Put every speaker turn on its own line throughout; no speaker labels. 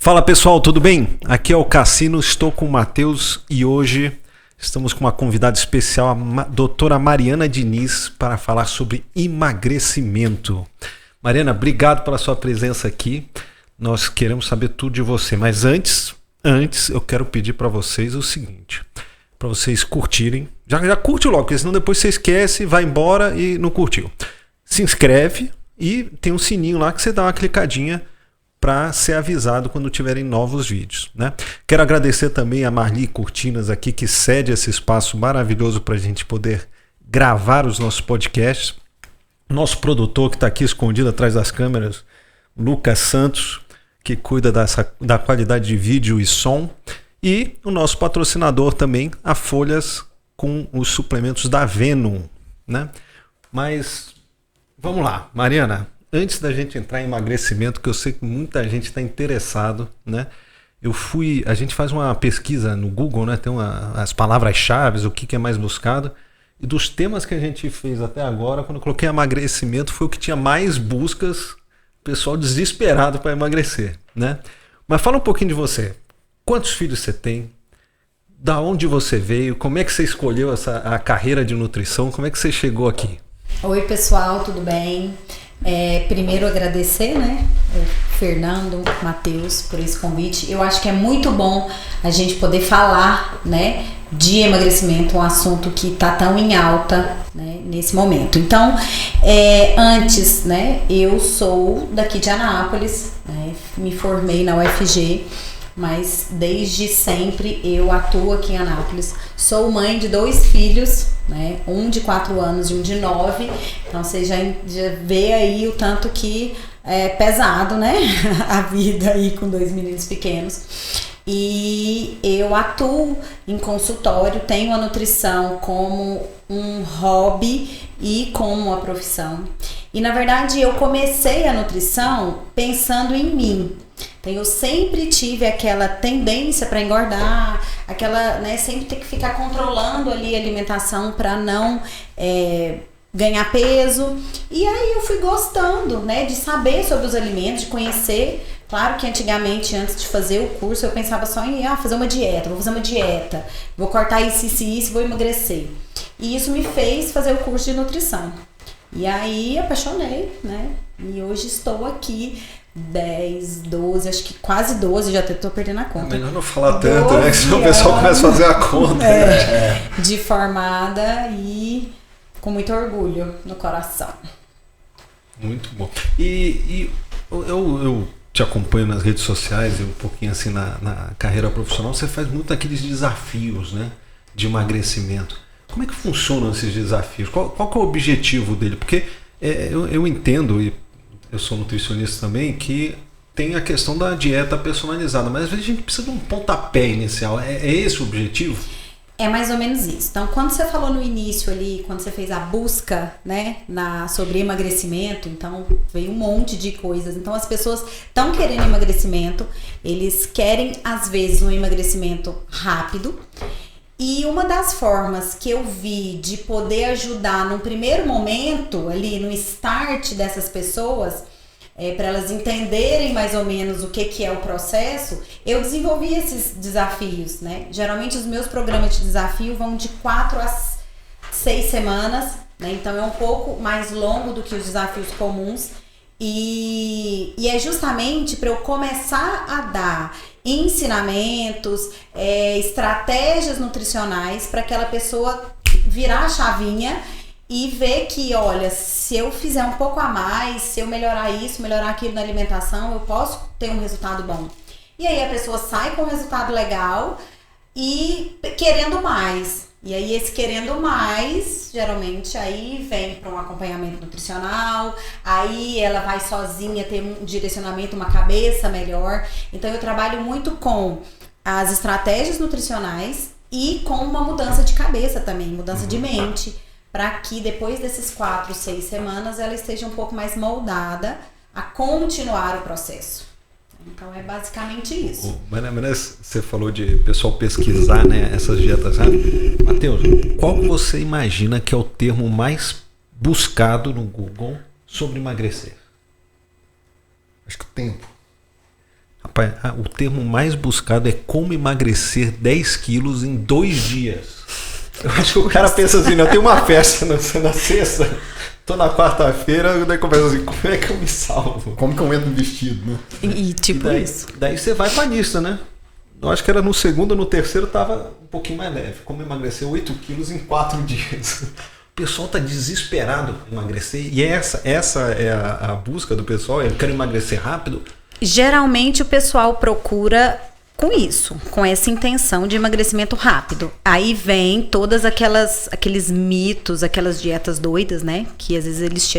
Fala pessoal, tudo bem? Aqui é o Cassino, estou com o Matheus e hoje estamos com uma convidada especial, a doutora Mariana Diniz, para falar sobre emagrecimento. Mariana, obrigado pela sua presença aqui. Nós queremos saber tudo de você, mas antes eu quero pedir para vocês o seguinte, para vocês curtirem, já curte logo, porque senão depois você esquece, vai embora e não curtiu. Se inscreve e tem um sininho lá que você dá uma clicadinha para ser avisado quando tiverem novos vídeos, né? Quero agradecer também a Marli Cortinas aqui, que cede esse espaço maravilhoso para a gente poder gravar os nossos podcasts. Nosso produtor que está aqui escondido atrás das câmeras, Lucas Santos, que cuida da qualidade de vídeo e som. E o nosso patrocinador também, a Folhas, com os suplementos da Venom, né? Mas vamos lá, Mariana. Antes da gente entrar em emagrecimento, que eu sei que muita gente está interessado, né? A gente faz uma pesquisa no Google, né? Tem as palavras-chave, o que é mais buscado. E dos temas que a gente fez até agora, quando eu coloquei emagrecimento, foi o que tinha mais buscas, pessoal desesperado para emagrecer, né? Mas fala um pouquinho de você. Quantos filhos você tem? Da onde você veio? Como é que você escolheu a carreira de nutrição? Como é que você chegou aqui?
Oi pessoal, tudo bem? Primeiro agradecer, né, o Fernando, Matheus, por esse convite. Eu acho que é muito bom a gente poder falar, né, de emagrecimento, um assunto que está tão em alta, né, nesse momento. Então, antes, né, eu sou daqui de Anápolis, né, me formei na UFG, mas desde sempre eu atuo aqui em Anápolis. Sou mãe de 2 filhos, né? Um de 4 anos e um de 9. Então você já vê aí o tanto que é pesado, né? A vida aí com 2 meninos pequenos. E eu atuo em consultório, tenho a nutrição como um hobby e como uma profissão. E na verdade eu comecei a nutrição pensando em mim. Então, eu sempre tive aquela tendência para engordar, né, sempre ter que ficar controlando ali a alimentação para não ganhar peso. E aí eu fui gostando, né, de saber sobre os alimentos, de conhecer. Claro que antigamente, antes de fazer o curso, eu pensava só em fazer uma dieta, vou fazer uma dieta, vou cortar isso, vou emagrecer. E isso me fez fazer o curso de nutrição. E aí apaixonei, né, e hoje estou aqui 10, 12, acho que quase 12, já tô perdendo a conta.
É melhor não falar tanto, né? Que senão o pessoal começa a fazer a conta.
De formada e com muito orgulho no coração.
Muito bom. E eu te acompanho nas redes sociais e um pouquinho assim na carreira profissional. Você faz muito aqueles desafios, né? De emagrecimento. Como é que funcionam esses desafios? Qual que é o objetivo dele? Porque eu entendo, e eu sou nutricionista também, que tem a questão da dieta personalizada, mas às vezes a gente precisa de um pontapé inicial. É esse o objetivo?
É mais ou menos isso. Então, quando você falou no início ali, quando você fez a busca, né, sobre emagrecimento, então veio um monte de coisas. Então, as pessoas estão querendo emagrecimento, eles querem, às vezes, um emagrecimento rápido. E uma das formas que eu vi de poder ajudar no primeiro momento, ali no start dessas pessoas, para elas entenderem mais ou menos o que é o processo, eu desenvolvi esses desafios, né? Geralmente os meus programas de desafio vão de 4 a 6 semanas, né? Então é um pouco mais longo do que os desafios comuns. E é justamente para eu começar a dar ensinamentos, estratégias nutricionais para aquela pessoa virar a chavinha e ver que, olha, se eu fizer um pouco a mais, se eu melhorar isso, melhorar aquilo na alimentação, eu posso ter um resultado bom. E aí a pessoa sai com um resultado legal e querendo mais. E aí esse querendo mais, geralmente aí vem para um acompanhamento nutricional, aí ela vai sozinha ter um direcionamento, uma cabeça melhor. Então eu trabalho muito com as estratégias nutricionais e com uma mudança de cabeça também, mudança de mente, para que depois desses 4, 6 semanas ela esteja um pouco mais moldada a continuar o processo. Então é basicamente isso.
Mas você falou de pessoal pesquisar, né, essas dietas. Matheus, qual você imagina que é o termo mais buscado no Google sobre emagrecer?
Acho que o tempo.
Rapaz, o termo mais buscado é como emagrecer 10 quilos em 2 dias. Eu acho que o cara pensa assim, eu tenho uma festa na sexta, tô na quarta-feira, daí começa assim, como é que eu me salvo?
Como que eu entro no vestido, né?
E tipo
daí,
isso.
Daí você vai pra lista, né? Eu acho que era no segundo ou no terceiro tava um pouquinho mais leve. Como emagrecer 8 quilos em 4 dias. O pessoal tá desesperado pra emagrecer. E essa é a busca do pessoal. Eu quero emagrecer rápido.
Geralmente o pessoal procura com isso, com essa intenção de emagrecimento rápido. Aí vem todas aqueles mitos, aquelas dietas doidas, né? Que às vezes eles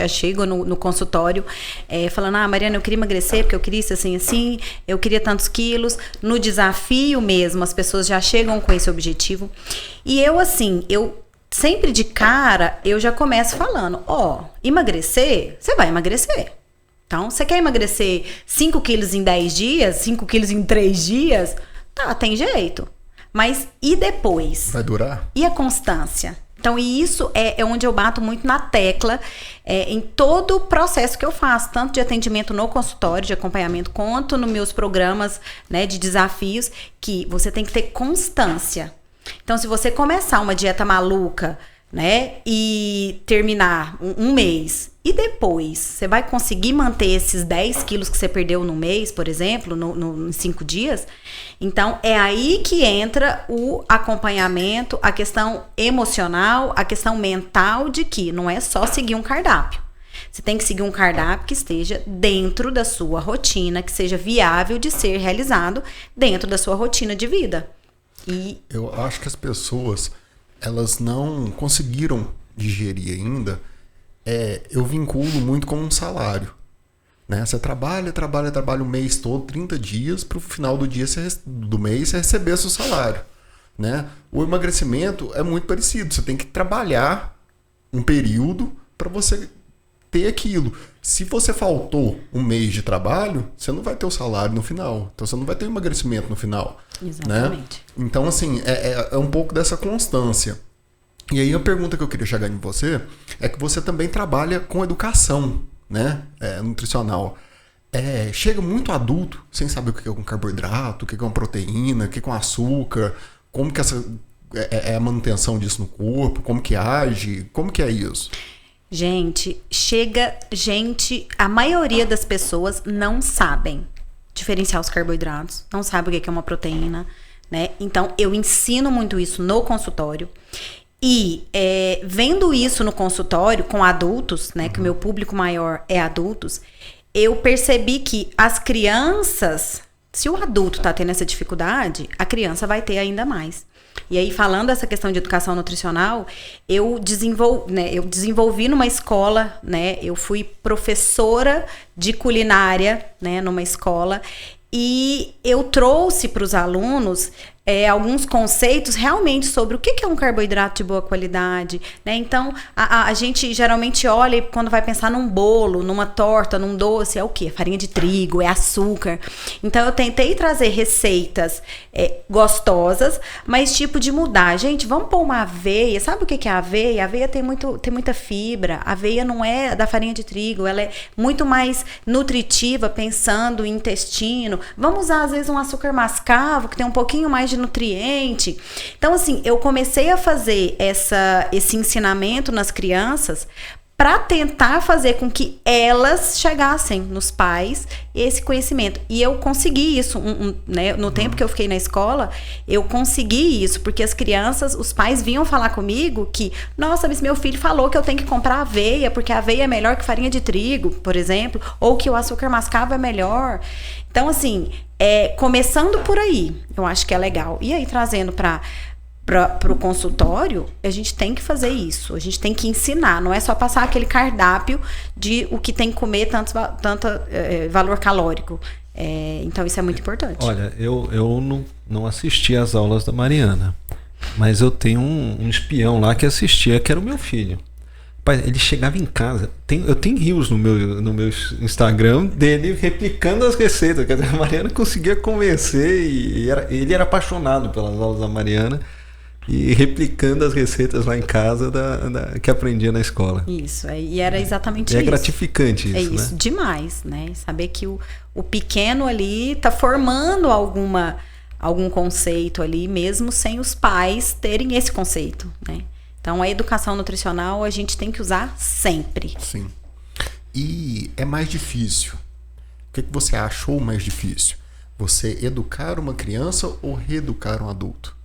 chegam no consultório falando, Mariana, eu queria emagrecer porque eu queria isso assim, eu queria tantos quilos. No desafio mesmo, as pessoas já chegam com esse objetivo. E eu sempre de cara, eu já começo falando, emagrecer, você vai emagrecer. Então, você quer emagrecer 5 quilos em 10 dias, 5 quilos em 3 dias? Tá, tem jeito. Mas e depois?
Vai durar?
E a constância? Então, e isso é onde eu bato muito na tecla em todo o processo que eu faço, tanto de atendimento no consultório, de acompanhamento, quanto nos meus programas, né, de desafios, que você tem que ter constância. Então, se você começar uma dieta maluca, né, e terminar um mês, e depois você vai conseguir manter esses 10 quilos que você perdeu no mês, por exemplo, em 5 dias, então é aí que entra o acompanhamento, a questão emocional, a questão mental de que não é só seguir um cardápio. Você tem que seguir um cardápio que esteja dentro da sua rotina, que seja viável de ser realizado dentro da sua rotina de vida. E
eu acho que as pessoas, elas não conseguiram digerir ainda. Eu vinculo muito com um salário, né? Você trabalha o mês todo, 30 dias, para o final do mês você receber seu salário, né? O emagrecimento é muito parecido. Você tem que trabalhar um período para você ter aquilo. Se você faltou um mês de trabalho, você não vai ter o salário no final. Então você não vai ter o emagrecimento no final.
Exatamente.
Né? Então, assim, é um pouco dessa constância. E aí a pergunta que eu queria chegar em você é que você também trabalha com educação, né? Nutricional. Chega muito adulto sem saber o que é um carboidrato, o que é uma proteína, o que é um açúcar, como que é a manutenção disso no corpo, como que age, como que é isso? A maioria das pessoas não sabem diferenciar os carboidratos, não sabe o que é uma proteína, né? Então, eu ensino muito isso no consultório. E vendo isso no consultório com adultos, né, que o meu público maior é adultos, eu percebi que as crianças, se o adulto está tendo essa dificuldade, a criança vai ter ainda mais. E aí, falando dessa questão de educação nutricional, eu desenvolvi numa escola, né, eu fui professora de culinária, né, numa escola, e eu trouxe para os alunos alguns conceitos realmente sobre o que é um carboidrato de boa qualidade, né? Então, a gente geralmente olha quando vai pensar num bolo, numa torta, num doce, é o quê? Farinha de trigo, é açúcar. Então, eu tentei trazer receitas gostosas, mas tipo de mudar. Gente, vamos pôr uma aveia. Sabe o que é aveia? A aveia tem muita fibra. A aveia não é da farinha de trigo, ela é muito mais nutritiva, pensando em intestino. Vamos usar, às vezes, um açúcar mascavo, que tem um pouquinho mais de nutriente. Então, assim, eu comecei a fazer esse ensinamento nas crianças para tentar fazer com que elas chegassem nos pais esse conhecimento. E eu consegui isso, né? No tempo que eu fiquei na escola, eu consegui isso, porque as crianças, os pais vinham falar comigo que, nossa, mas meu filho falou que eu tenho que comprar aveia, porque a aveia é melhor que farinha de trigo, por exemplo, ou que o açúcar mascavo é melhor. Então, assim, começando por aí, eu acho que é legal. E aí, trazendo para o consultório, a gente tem que fazer isso. A gente tem que ensinar. Não é só passar aquele cardápio de o que tem que comer, tanto valor calórico. Então, isso é muito importante.
Olha, eu não assisti às aulas da Mariana, mas eu tenho um espião lá que assistia, que era o meu filho. Ele chegava em casa, eu tenho rios no meu Instagram dele replicando as receitas. Quer dizer, a Mariana conseguia convencer e ele era apaixonado pelas aulas da Mariana. e replicando as receitas lá em casa que aprendia na escola.
Isso, e era exatamente
isso.
É
gratificante isso,
é isso,
né?
Demais, né? Saber que o pequeno ali tá formando algum conceito ali, mesmo sem os pais terem esse conceito, né? Então, a educação nutricional a gente tem que usar sempre.
Sim. E é mais difícil. O que você achou mais difícil? Você educar uma criança ou reeducar um adulto?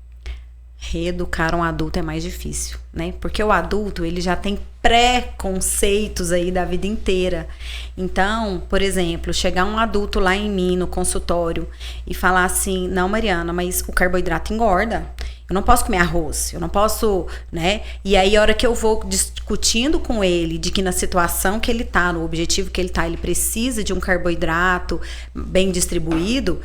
Reeducar um adulto é mais difícil, né? Porque o adulto, ele já tem pré-conceitos aí da vida inteira. Então, por exemplo, chegar um adulto lá em mim, no consultório, e falar assim, não, Mariana, mas o carboidrato engorda. Eu não posso comer arroz, eu não posso, né? E aí, a hora que eu vou discutindo com ele de que na situação que ele tá, no objetivo que ele tá, ele precisa de um carboidrato bem distribuído,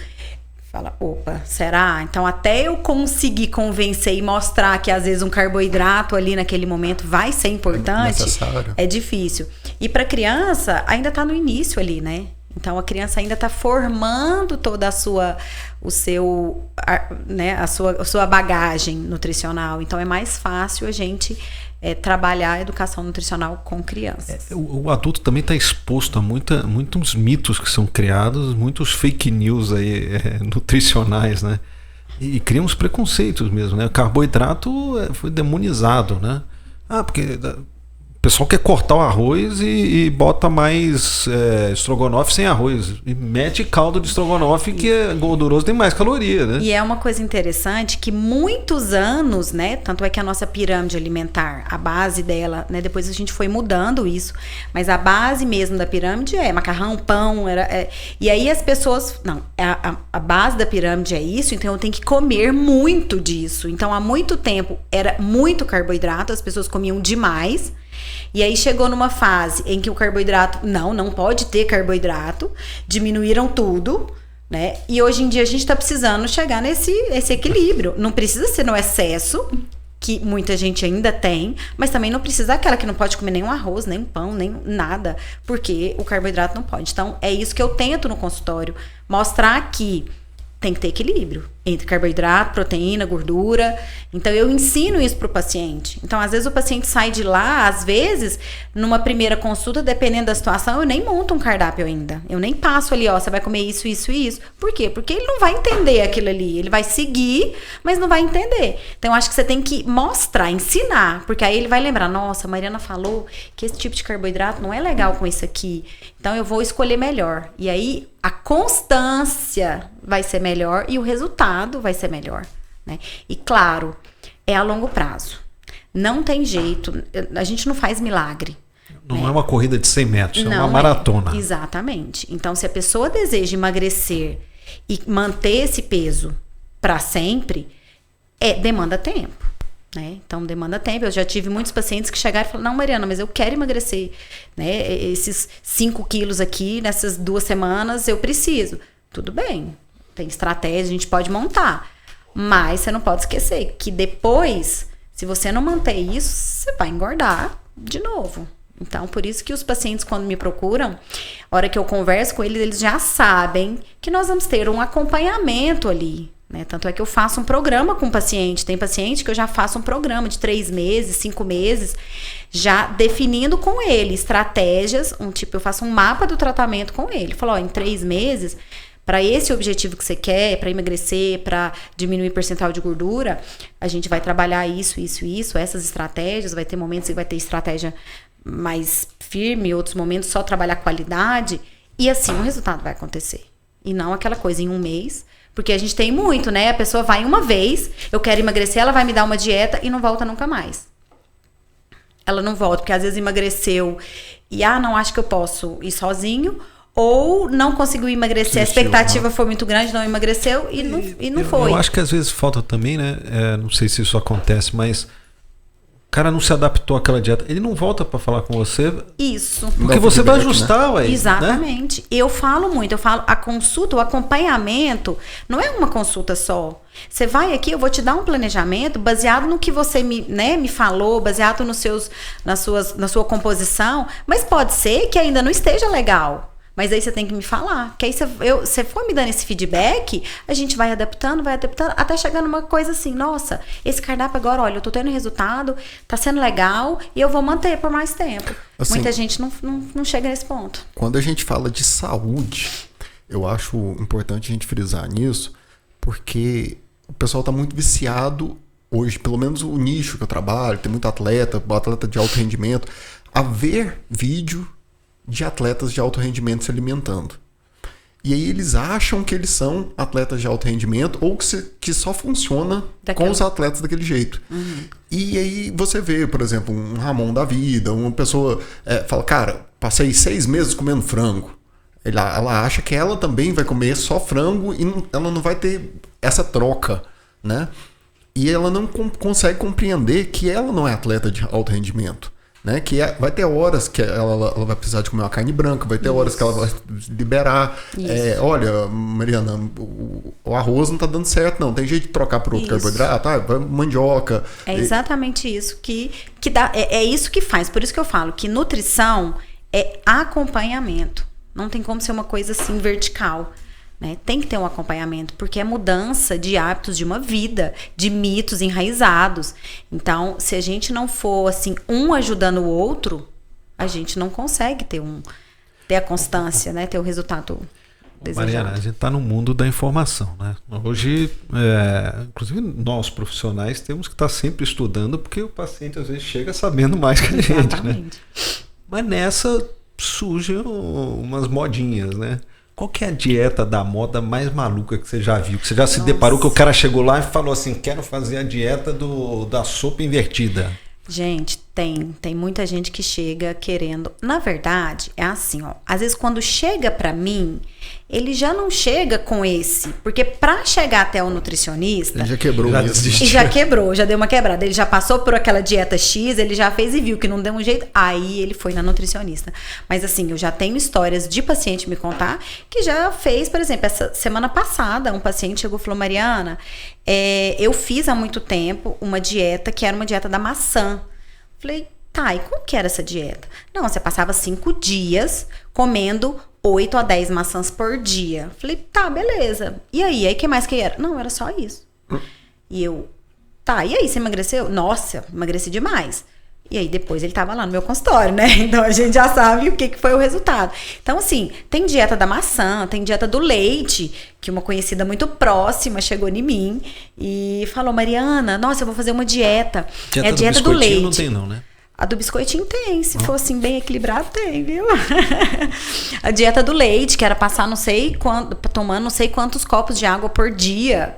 fala, opa, será? Então, até eu conseguir convencer e mostrar que às vezes um carboidrato ali naquele momento vai ser importante, é difícil. E para criança, ainda tá no início ali, né? Então, a criança ainda está formando toda a sua bagagem nutricional. Então, é mais fácil a gente trabalhar a educação nutricional com crianças.
O adulto também está exposto a muitos mitos que são criados, muitos fake news aí, nutricionais, né? E criam uns preconceitos mesmo, né? O carboidrato foi demonizado, né? Porque o pessoal quer cortar o arroz e bota mais estrogonofe sem arroz. E mete caldo de estrogonofe que é gorduroso, tem mais caloria, né?
E é uma coisa interessante que muitos anos, né? Tanto é que a nossa pirâmide alimentar, a base dela, né? Depois a gente foi mudando isso. Mas a base mesmo da pirâmide é macarrão, pão. E aí as pessoas... Não, a base da pirâmide é isso, então eu tenho que comer muito disso. Então há muito tempo era muito carboidrato, as pessoas comiam demais. E aí chegou numa fase em que o carboidrato, não pode ter carboidrato, diminuíram tudo, né? E hoje em dia a gente está precisando chegar nesse equilíbrio. Não precisa ser no excesso, que muita gente ainda tem, mas também não precisa aquela que não pode comer nenhum arroz, nem pão, nem nada, porque o carboidrato não pode. Então, é isso que eu tento no consultório, mostrar que tem que ter equilíbrio entre carboidrato, proteína, gordura. Então, eu ensino isso para o paciente. Então, às vezes, o paciente sai de lá, às vezes, numa primeira consulta, dependendo da situação, eu nem monto um cardápio ainda. Eu nem passo ali, você vai comer isso, isso e isso. Por quê? Porque ele não vai entender aquilo ali. Ele vai seguir, mas não vai entender. Então, eu acho que você tem que mostrar, ensinar. Porque aí ele vai lembrar, nossa, a Mariana falou que esse tipo de carboidrato não é legal com isso aqui. Então, eu vou escolher melhor. E aí, a constância vai ser melhor e o resultado vai ser melhor, né? E claro, é a longo prazo. Não tem jeito, a gente não faz milagre.
Não é uma corrida de 100 metros, é uma maratona.
Exatamente. Então, se a pessoa deseja emagrecer e manter esse peso para sempre, demanda tempo. Né? Então, demanda tempo. Eu já tive muitos pacientes que chegaram e falaram, não, Mariana, mas eu quero emagrecer, né? Esses 5 quilos aqui, nessas 2 semanas, eu preciso. Tudo bem, tem estratégia, a gente pode montar. Mas você não pode esquecer que depois, se você não manter isso, você vai engordar de novo. Então, por isso que os pacientes, quando me procuram, a hora que eu converso com eles, eles já sabem que nós vamos ter um acompanhamento ali. Né? Tanto é que eu faço um programa com o paciente. Tem paciente que eu já faço um programa de 3 meses, 5 meses, já definindo com ele estratégias, eu faço um mapa do tratamento com ele. Falo, em 3 meses, para esse objetivo que você quer, para emagrecer, para diminuir o percentual de gordura, a gente vai trabalhar isso, essas estratégias. Vai ter momentos que vai ter estratégia mais firme, outros momentos só trabalhar qualidade, e assim o resultado vai acontecer. E não aquela coisa em 1 mês. Porque a gente tem muito, né? A pessoa vai uma vez, eu quero emagrecer, ela vai me dar uma dieta e não volta nunca mais. Ela não volta, porque às vezes emagreceu e, não acho que eu posso ir sozinho, ou não conseguiu emagrecer, a expectativa foi muito grande, não emagreceu e não foi.
Eu acho que às vezes falta também, né? Não sei se isso acontece, mas o cara não se adaptou àquela dieta, ele não volta para falar com você.
Isso.
Porque você vai ajustar, ué.
Exatamente. Né? Eu falo a consulta, o acompanhamento, não é uma consulta só. Você vai aqui, eu vou te dar um planejamento baseado no que você me falou, baseado na sua composição, mas pode ser que ainda não esteja legal. Mas aí você tem que me falar. Que aí você for me dando esse feedback, a gente vai adaptando, até chegar numa coisa assim, nossa, esse cardápio agora, olha, eu tô tendo resultado, tá sendo legal e eu vou manter por mais tempo.
Assim,
muita gente não chega nesse ponto.
Quando a gente fala de saúde, eu acho importante a gente frisar nisso, porque o pessoal tá muito viciado hoje, pelo menos o nicho que eu trabalho, tem muito atleta de alto rendimento, a ver vídeo de atletas de alto rendimento se alimentando. E aí eles acham que eles são atletas de alto rendimento ou que só funciona com os atletas daquele jeito. E aí você vê, por exemplo, um Ramon da vida, uma pessoa fala, cara, passei 6 meses comendo frango. Ela acha que ela também vai comer só frango e ela não vai ter essa troca, né? E ela não consegue compreender que ela não é atleta de alto rendimento. Né? Que vai ter horas que ela vai precisar de comer uma carne branca, vai ter horas que ela vai liberar. Olha, Mariana, o arroz não tá dando certo, não. Tem jeito de trocar por outro carboidrato, mandioca.
É exatamente isso que dá. É isso que faz. Por isso que eu falo que nutrição é acompanhamento. Não tem como ser uma coisa assim vertical. Né? Tem que ter um acompanhamento, porque é mudança de hábitos de uma vida, de mitos enraizados. Então, se a gente não for assim, um ajudando o outro, a gente não consegue ter a constância, né? Ter o resultado desejado.
Mariana, a gente está no mundo da informação, né? Hoje, inclusive nós profissionais temos que estar sempre estudando, porque o paciente às vezes chega sabendo mais que a gente,
exatamente.
Né? Mas nessa surgem umas modinhas, né? Qual que é a dieta da moda mais maluca que você já viu? Que você já se deparou que o cara chegou lá e falou assim, quero fazer a dieta da sopa invertida.
Gente, tem muita gente que chega querendo. Na verdade, é assim, ó. Às vezes quando chega pra mim, ele já não chega com esse. Porque pra chegar até o nutricionista...
Ele já quebrou isso.
E já quebrou, já deu uma quebrada. Ele já passou por aquela dieta X, ele já fez e viu que não deu um jeito. Aí ele foi na nutricionista. Mas assim, eu já tenho histórias de paciente me contar que já fez, por exemplo, essa semana passada, um paciente chegou e falou, Mariana, eu fiz há muito tempo uma dieta que era uma dieta da maçã. Falei, tá, e como que era essa dieta? Não, você passava 5 dias comendo 8 a 10 maçãs por dia. Falei, tá, beleza. E aí, que mais que era? Não, era só isso. E eu, tá, e aí, você emagreceu? Nossa, emagreci demais. E aí, depois ele tava lá no meu consultório, né? Então, a gente já sabe o que foi o resultado. Então, assim, tem dieta da maçã, tem dieta do leite, que uma conhecida muito próxima chegou em mim e falou, Mariana, nossa, eu vou fazer uma dieta. É a dieta do leite.
Não tem não, né?
A do biscoitinho tem, se for assim bem equilibrado, tem, viu? A dieta do leite, que era passar tomando não sei quantos copos de água por dia,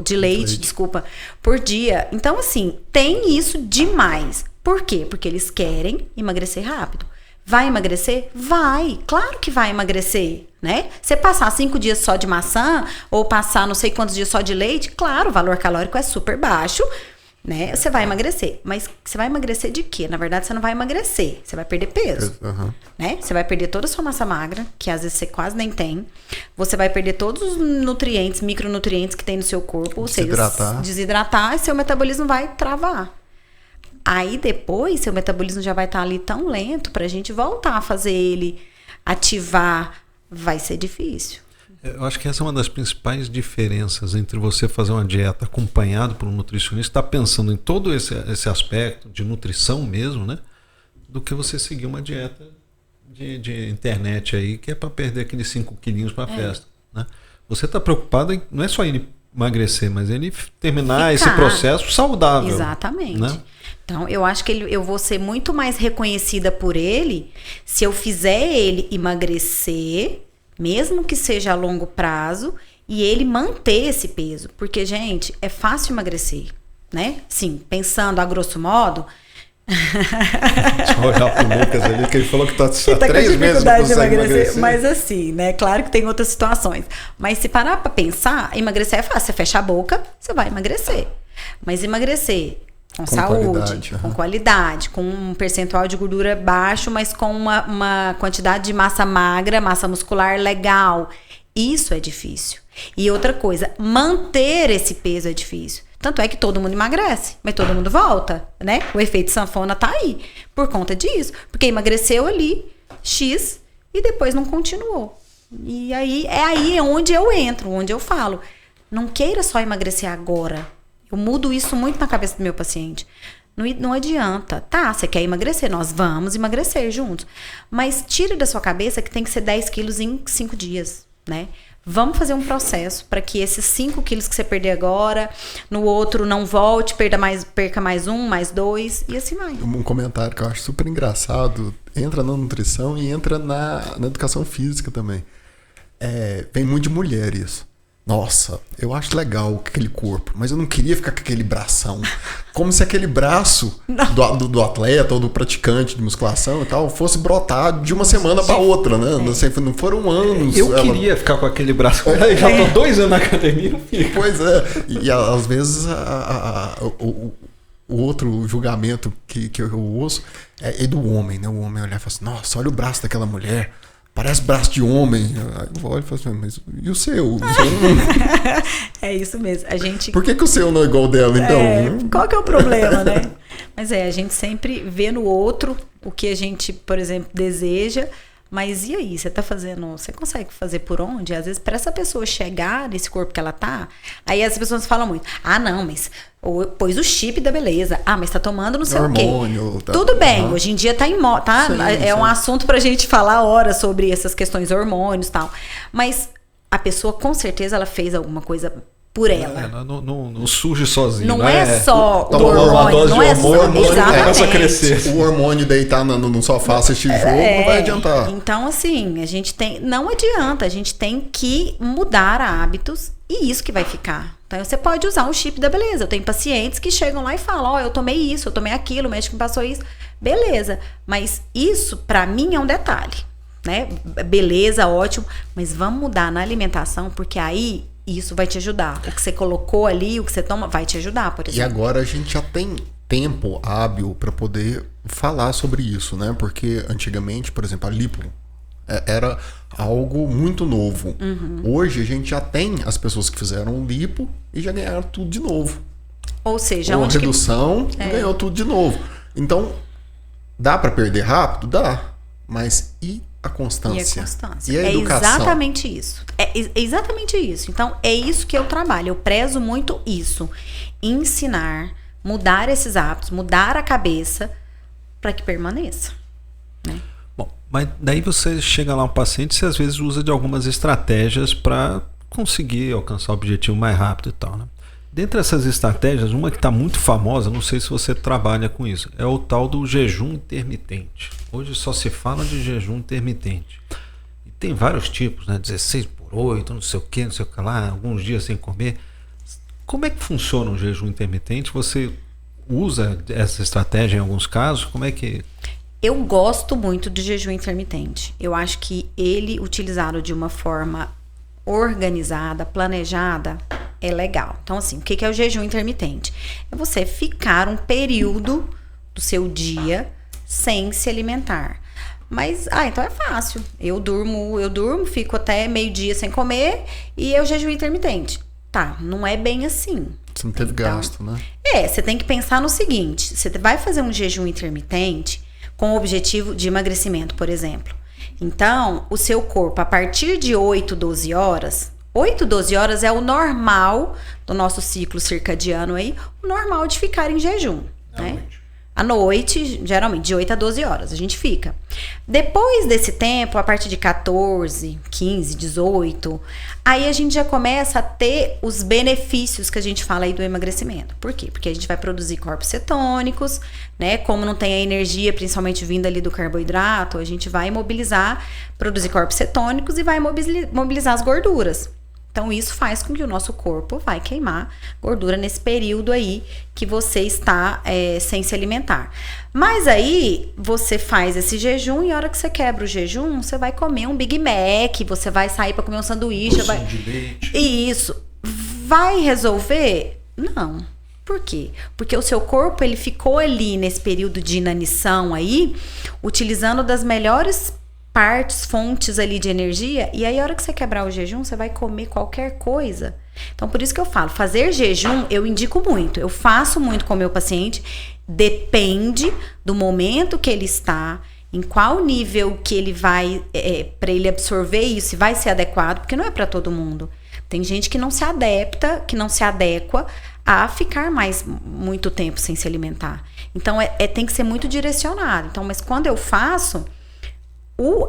de leite, desculpa, por dia. Então, assim, tem isso demais. Por quê? Porque eles querem emagrecer rápido. Vai emagrecer? Vai. Claro que vai emagrecer, né? Você passar 5 dias só de maçã ou passar não sei quantos dias só de leite, claro, o valor calórico é super baixo, né? Você vai emagrecer. Mas você vai emagrecer de quê? Na verdade, você não vai emagrecer. Você vai perder peso, né? Você vai perder toda a sua massa magra, que às vezes você quase nem tem. Você vai perder todos os nutrientes, micronutrientes que tem no seu corpo. Ou seja, desidratar e seu metabolismo vai travar. Aí depois, seu metabolismo já vai estar ali tão lento pra gente voltar a fazer ele ativar. Vai ser difícil.
Eu acho que essa é uma das principais diferenças entre você fazer uma dieta acompanhado por um nutricionista, estar pensando em todo esse aspecto de nutrição mesmo, né? Do que você seguir uma dieta de internet aí, que é para perder aqueles 5 quilinhos para a festa, né? Você está preocupado em, não é só ele emagrecer, mas ele terminar esse processo saudável.
Exatamente.
Né?
Então, eu acho que eu vou ser muito mais reconhecida por ele se eu fizer ele emagrecer, mesmo que seja a longo prazo, e ele manter esse peso. Porque, gente, é fácil emagrecer, né? Sim, pensando a grosso modo...
Deixa eu olhar pro Lucas ali, que ele falou que tá há 3 meses
não consegue emagrecer. Mas assim, né? Claro que tem outras situações. Mas se parar pra pensar, emagrecer é fácil. Você fecha a boca, você vai emagrecer. Mas emagrecer com saúde, com qualidade, com um percentual de gordura baixo, mas com uma quantidade de massa magra, massa muscular legal. Isso é difícil. E outra coisa, manter esse peso é difícil. Tanto é que todo mundo emagrece, mas todo mundo volta, né? O efeito sanfona tá aí, por conta disso. Porque emagreceu ali, X, e depois não continuou. E aí é aí onde eu entro, onde eu falo, não queira só emagrecer agora. Eu mudo isso muito na cabeça do meu paciente. Não adianta. Tá, você quer emagrecer, nós vamos emagrecer juntos. Mas tira da sua cabeça que tem que ser 10 quilos em 5 dias, né? Vamos fazer um processo para que esses 5 quilos que você perder agora, no outro não volte, perca mais 1, mais 2 e assim vai.
Um comentário que eu acho super engraçado, entra na nutrição e entra na educação física também. Vem muito de mulher isso. Nossa, eu acho legal aquele corpo, mas eu não queria ficar com aquele bração. Como se aquele braço do atleta ou do praticante de musculação e tal fosse brotar de uma semana para outra, né? Não foram anos.
Eu queria ficar com aquele braço. Eu já tô 2 anos na academia, não fico.
Pois é. E às vezes o outro julgamento que eu ouço é do homem, né? O homem olhar e fala assim, nossa, olha o braço daquela mulher. Parece braço de homem. Aí eu olho e falo assim, mas e o seu?
É isso mesmo. A gente...
Por que o seu não é igual dela, então?
Qual que é o problema, né? Mas a gente sempre vê no outro o que a gente, por exemplo, deseja. Mas e aí? Você consegue fazer por onde? Às vezes, para essa pessoa chegar nesse corpo que ela tá, aí as pessoas falam muito, não, mas pôs o chip da beleza. Mas tá tomando não sei
hormônio,
o quê. Tudo bem, hoje em dia tá em moda, tá?
Sim.
Um assunto pra gente falar horas sobre essas questões hormônios e tal. Mas a pessoa, com certeza, ela fez alguma coisa por ela.
Não surge sozinho.
Não é só
o hormônio. Não é só
começa
a crescer.
O hormônio deitar no sofá assistir jogo não vai adiantar.
Então, assim, a gente não adianta. A gente tem que mudar hábitos e isso que vai ficar. Então, você pode usar um chip da beleza. Eu tenho pacientes que chegam lá e falam, eu tomei isso, eu tomei aquilo, o médico me passou isso. Beleza. Mas isso, pra mim, é um detalhe, né? Beleza, ótimo. Mas vamos mudar na alimentação, porque aí isso vai te ajudar. O que você colocou ali, o que você toma, vai te ajudar, por exemplo.
E agora a gente já tem tempo hábil para poder falar sobre isso, né? Porque antigamente, por exemplo, a lipo era algo muito novo. Hoje a gente já tem as pessoas que fizeram lipo e já ganharam tudo de novo.
Ou seja,
uma redução ganhou tudo de novo. Então, dá para perder rápido? Dá. Mas e a constância? E a educação?
Exatamente isso. É exatamente isso. Então, é isso que eu trabalho. Eu prezo muito isso. Ensinar, mudar esses hábitos, mudar a cabeça para que permaneça. Né?
Bom, mas daí você chega lá um paciente, você às vezes usa de algumas estratégias para conseguir alcançar o objetivo mais rápido e tal, né? Dentre essas estratégias, uma que está muito famosa, não sei se você trabalha com isso, é o tal do jejum intermitente. Hoje só se fala de jejum intermitente. E tem vários tipos, né? 16/8, não sei o que lá, alguns dias sem comer. Como é que funciona o jejum intermitente? Você usa essa estratégia em alguns casos? Como é que...
Eu gosto muito de jejum intermitente. Eu acho que ele, utilizado de uma forma organizada, planejada, é legal. Então, assim, o que é o jejum intermitente? É você ficar um período do seu dia sem se alimentar. Mas, então é fácil. Eu durmo, fico até meio-dia sem comer e é o jejum intermitente. Tá, não é bem assim.
Você não teve gasto, né?
Você tem que pensar no seguinte, você vai fazer um jejum intermitente com o objetivo de emagrecimento, por exemplo. Então, o seu corpo, a partir de 8, 12 horas... 8, 12 horas é o normal do nosso ciclo circadiano aí, o normal de ficar em jejum, né? À noite, geralmente, de 8 a 12 horas, a gente fica. Depois desse tempo, a partir de 14, 15, 18, aí a gente já começa a ter os benefícios que a gente fala aí do emagrecimento. Por quê? Porque a gente vai produzir corpos cetônicos, né? Como não tem a energia, principalmente vinda ali do carboidrato, a gente vai produzir corpos cetônicos e vai mobilizar as gorduras. Então, isso faz com que o nosso corpo vai queimar gordura nesse período aí que você está sem se alimentar. Mas aí, você faz esse jejum e a hora que você quebra o jejum, você vai comer um Big Mac, você vai sair para comer um sanduíche.
De leite.
E isso vai resolver? Não. Por quê? Porque o seu corpo, ele ficou ali nesse período de inanição aí, utilizando das melhores fontes ali de energia, e aí a hora que você quebrar o jejum, você vai comer qualquer coisa. Então, por isso que eu falo, fazer jejum, eu indico muito, eu faço muito com o meu paciente, depende do momento que ele está em qual nível que ele vai, para ele absorver isso, vai ser adequado, porque não é para todo mundo. Tem gente que não se adapta, que não se adequa a ficar muito tempo sem se alimentar. Então, tem que ser muito direcionado. Então, mas quando eu faço,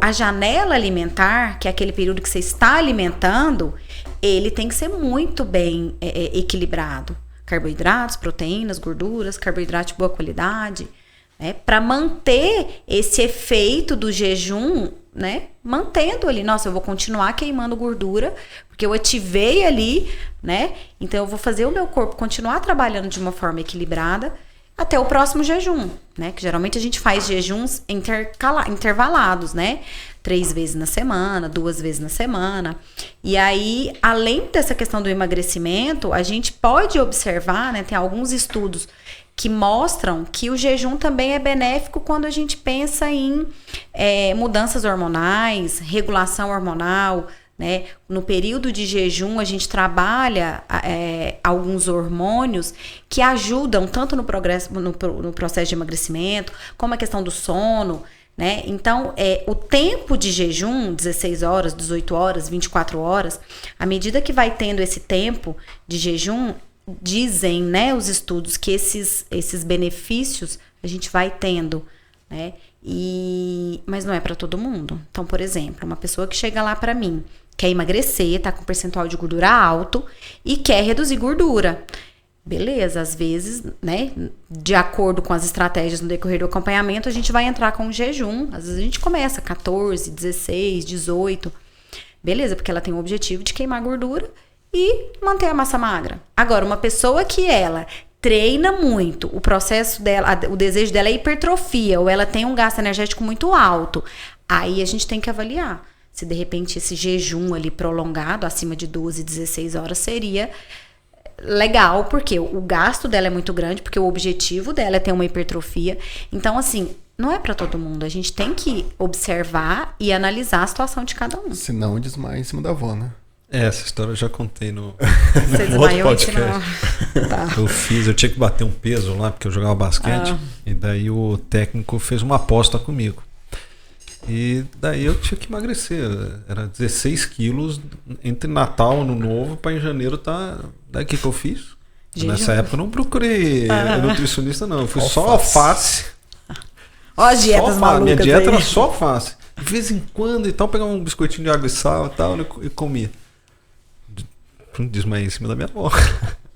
a janela alimentar, que é aquele período que você está alimentando, ele tem que ser muito bem equilibrado. Carboidratos, proteínas, gorduras, carboidrato de boa qualidade, né? Para manter esse efeito do jejum, né? Mantendo ali, nossa, eu vou continuar queimando gordura, porque eu ativei ali, né? Então eu vou fazer o meu corpo continuar trabalhando de uma forma equilibrada até o próximo jejum, né? Que geralmente a gente faz jejuns intervalados, né? 3 vezes na semana, 2 vezes na semana. E aí, além dessa questão do emagrecimento, a gente pode observar, né? Tem alguns estudos que mostram que o jejum também é benéfico quando a gente pensa em mudanças hormonais, regulação hormonal, né? No período de jejum, a gente trabalha alguns hormônios que ajudam tanto no processo de emagrecimento, como a questão do sono, né? Então, o tempo de jejum, 16 horas, 18 horas, 24 horas, à medida que vai tendo esse tempo de jejum, dizem, né, os estudos que esses benefícios a gente vai tendo, né? Mas não é para todo mundo. Então, por exemplo, uma pessoa que chega lá para mim, quer emagrecer, tá com percentual de gordura alto e quer reduzir gordura. Beleza, às vezes, né, de acordo com as estratégias no decorrer do acompanhamento, a gente vai entrar com um jejum. Às vezes a gente começa 14, 16, 18. Beleza, porque ela tem o objetivo de queimar gordura e manter a massa magra. Agora, uma pessoa que ela treina muito, o processo dela, o desejo dela é hipertrofia, ou ela tem um gasto energético muito alto, aí a gente tem que avaliar se de repente esse jejum ali prolongado, acima de 12, 16 horas, seria legal, porque o gasto dela é muito grande, porque o objetivo dela é ter uma hipertrofia. Então, assim, não é para todo mundo. A gente tem que observar e analisar a situação de cada um.
Senão desmaia em cima da avó, né?
Essa história eu já contei no
Você desmaiou em cima.
Tá.
Eu tinha que bater um peso lá, porque eu jogava basquete, e daí o técnico fez uma aposta comigo. E daí eu tinha que emagrecer. Era 16 quilos entre Natal e Ano Novo, para em janeiro tá. Daí o que eu fiz?
Jejum.
Nessa época eu não procurei nutricionista, não. Eu fui só alface.
Ó as dietas malucas.
Minha dieta
aí.
era só alface. De vez em quando, então, eu pegava um biscoitinho de água e sal e tal, e comia. Desmaiei em cima da minha avó.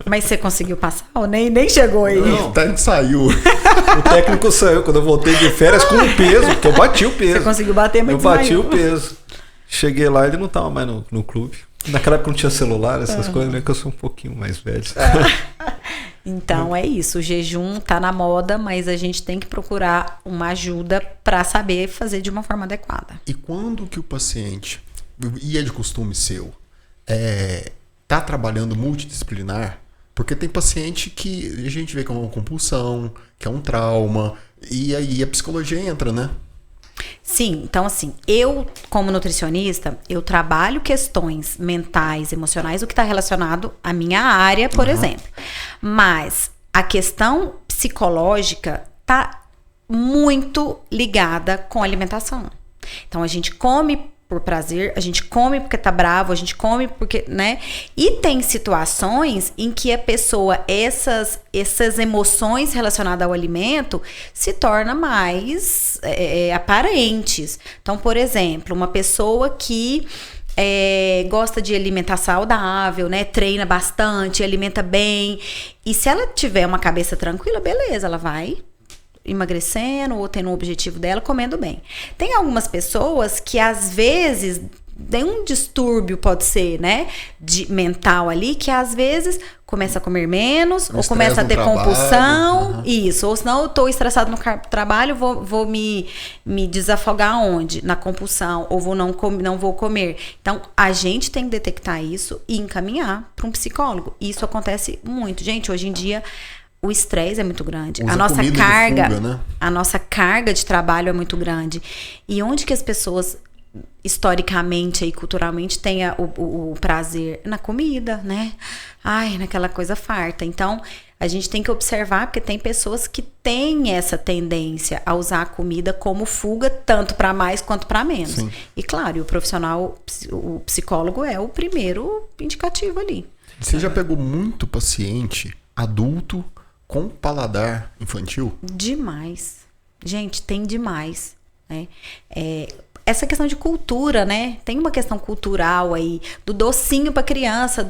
Mas você conseguiu passar ou nem chegou aí?
Não.
O técnico saiu.
O técnico saiu quando eu voltei de férias com o peso, porque eu bati o peso.
Você conseguiu bater, mas
Eu bati
desmaiou.
o peso. Cheguei lá e ele não tava mais no clube. Naquela época não tinha celular, essas coisas, né? Que eu sou um pouquinho mais velho.
Então é isso, o jejum tá na moda, mas a gente tem que procurar uma ajuda para saber fazer de uma forma adequada.
E quando que o paciente, e é de costume seu, tá trabalhando multidisciplinar? Porque tem paciente que a gente vê que é uma compulsão, que é um trauma, e aí a psicologia entra, né?
Sim, então assim, eu como nutricionista, eu trabalho questões mentais, emocionais, o que está relacionado à minha área, por exemplo. Mas a questão psicológica tá muito ligada com a alimentação. Então a gente come por prazer, a gente come porque tá bravo, a gente come porque, né? E tem situações em que a pessoa, essas emoções relacionadas ao alimento se tornam mais aparentes. Então, por exemplo, uma pessoa que gosta de alimentar saudável, né? Treina bastante, alimenta bem. E se ela tiver uma cabeça tranquila, beleza, ela vai emagrecendo ou tendo o objetivo dela, comendo bem. Tem algumas pessoas que às vezes tem um distúrbio, pode ser, né, mental ali, que às vezes começa a comer menos, ou começa a ter compulsão, isso, ou senão eu tô estressado no trabalho, vou me desafogar onde? Na compulsão, ou não vou comer. Então, a gente tem que detectar isso e encaminhar para um psicólogo. Isso acontece muito. Gente, hoje em dia o estresse é muito grande.
Usa
a nossa
comida de
carga,
fuga, né?
a nossa carga de trabalho é muito grande. E onde que as pessoas historicamente e culturalmente têm o prazer? Na comida, né? Ai, naquela coisa farta. Então, A gente tem que observar, porque tem pessoas que têm essa tendência a usar a comida como fuga, tanto para mais quanto para menos.
Sim.
E claro, o profissional, o psicólogo é o primeiro indicativo ali.
Você já pegou muito paciente adulto com paladar infantil?
Demais. Gente, tem demais, né? Essa questão de cultura, né? Tem uma questão cultural aí, do docinho para criança,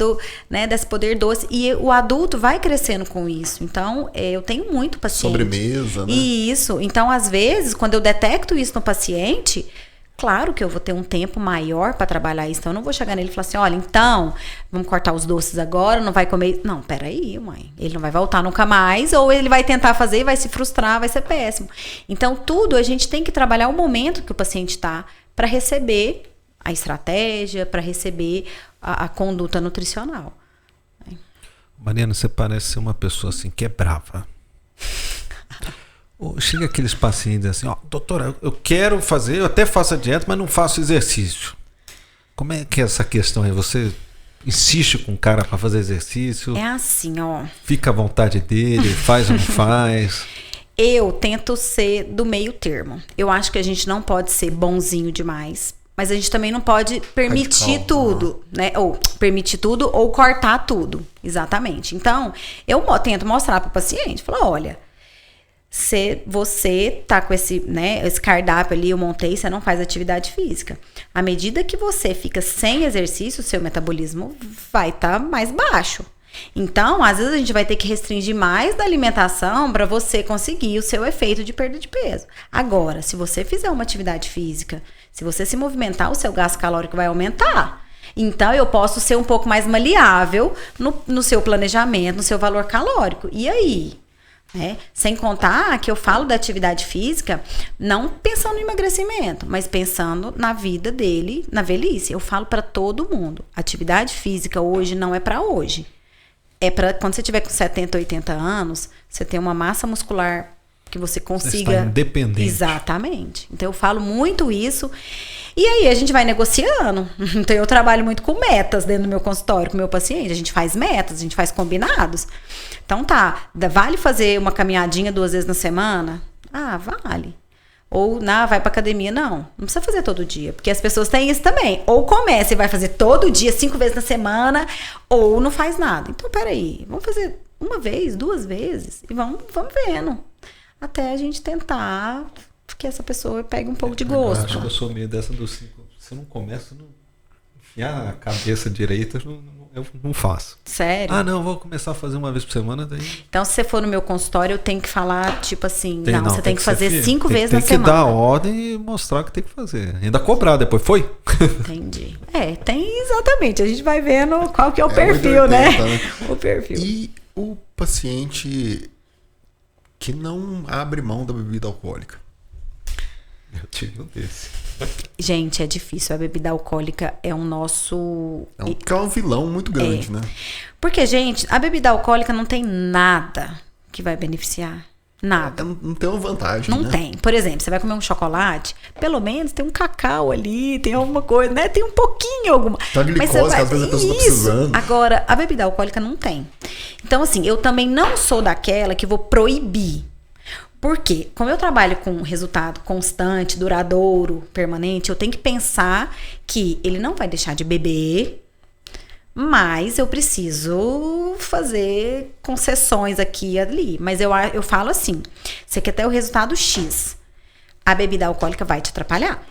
né, desse poder doce. E o adulto vai crescendo com isso. Então, eu tenho muito paciente.
Sobremesa, né?
Isso. Então, às vezes, quando eu detecto isso no paciente, claro que eu vou ter um tempo maior para trabalhar isso. Então, eu não vou chegar nele e falar assim, olha, então, vamos cortar os doces agora, não vai comer... Não, peraí, mãe. Ele não vai voltar nunca mais, ou ele vai tentar fazer e vai se frustrar, vai ser péssimo. Então, tudo a gente tem que trabalhar o momento que o paciente está para receber a estratégia, para receber a conduta nutricional.
Mariana, você parece ser uma pessoa assim que é brava. Chega aqueles pacientes assim, ó, doutora, eu quero fazer, eu até faço a dieta, mas não faço exercício. Como é que é essa questão aí? Você insiste com o cara para fazer exercício?
É assim, ó.
Fica à vontade dele, faz ou não faz?
Eu tento ser do meio termo. Eu acho que a gente não pode ser bonzinho demais, mas a gente também não pode permitir tudo, né? Ou permitir tudo ou cortar tudo. Exatamente. Então, eu tento mostrar para o paciente, falar, olha, se você tá com esse, né, esse cardápio ali, eu montei, você não faz atividade física. À medida que você fica sem exercício, o seu metabolismo vai estar mais baixo. Então, às vezes a gente vai ter que restringir mais da alimentação para você conseguir o seu efeito de perda de peso. Agora, se você fizer uma atividade física, se você se movimentar, o seu gasto calórico vai aumentar. Então, eu posso ser um pouco mais maleável no seu planejamento, no seu valor calórico. E aí? Sem contar que eu falo da atividade física não pensando no emagrecimento, mas pensando na vida dele, na velhice. Eu falo para todo mundo, atividade física hoje não é para hoje. É para quando você tiver com 70, 80 anos, você ter uma massa muscular que você consiga...
Você está independente.
Exatamente. Então eu falo muito isso. E aí a gente vai negociando. Então eu trabalho muito com metas dentro do meu consultório, com o meu paciente. A gente faz metas, a gente faz combinados. Então tá, vale fazer uma caminhadinha 2 vezes na semana? Ah, vale. Ou vai pra academia? Não precisa fazer todo dia, porque as pessoas têm isso também. Ou começa e vai fazer todo dia, 5 vezes na semana, ou não faz nada. Então peraí, vamos fazer 1 vez, 2 vezes e vamos vendo. Até a gente tentar que essa pessoa pegue um pouco de gosto.
Eu acho que eu sou meio dessa dos 5. Você não começa, não enfiar a cabeça direita, eu não faço.
Sério?
Ah, não, vou começar a fazer 1 vez por semana. Daí...
Então, se você for no meu consultório, eu tenho que falar, tipo assim, você tem que
ser
fazer 5 vezes
na
semana.
Tem que dar a ordem e mostrar o que tem que fazer. Ainda cobrar depois, foi?
Entendi. Tem exatamente. A gente vai vendo qual que é o perfil,
80,
né?
O
perfil.
E o paciente que não abre mão da bebida alcoólica?
Eu tive um desse.
Gente, é difícil. A bebida alcoólica é um nosso...
É um vilão muito grande, né?
Porque, gente, a bebida alcoólica não tem nada que vai beneficiar. Nada.
Não tem uma vantagem,
Não
né?
tem. Por exemplo, você vai comer um chocolate, pelo menos tem um cacau ali, tem alguma coisa, né? Tem um pouquinho alguma.
Tem uma glicose que às vezes a pessoa tá precisando.
Agora, a bebida alcoólica não tem. Então, assim, eu também não sou daquela que vou proibir. Por quê? Como eu trabalho com resultado constante, duradouro, permanente, eu tenho que pensar que ele não vai deixar de beber, mas eu preciso fazer concessões aqui e ali. Mas eu falo assim, você quer ter o resultado X, a bebida alcoólica vai te atrapalhar.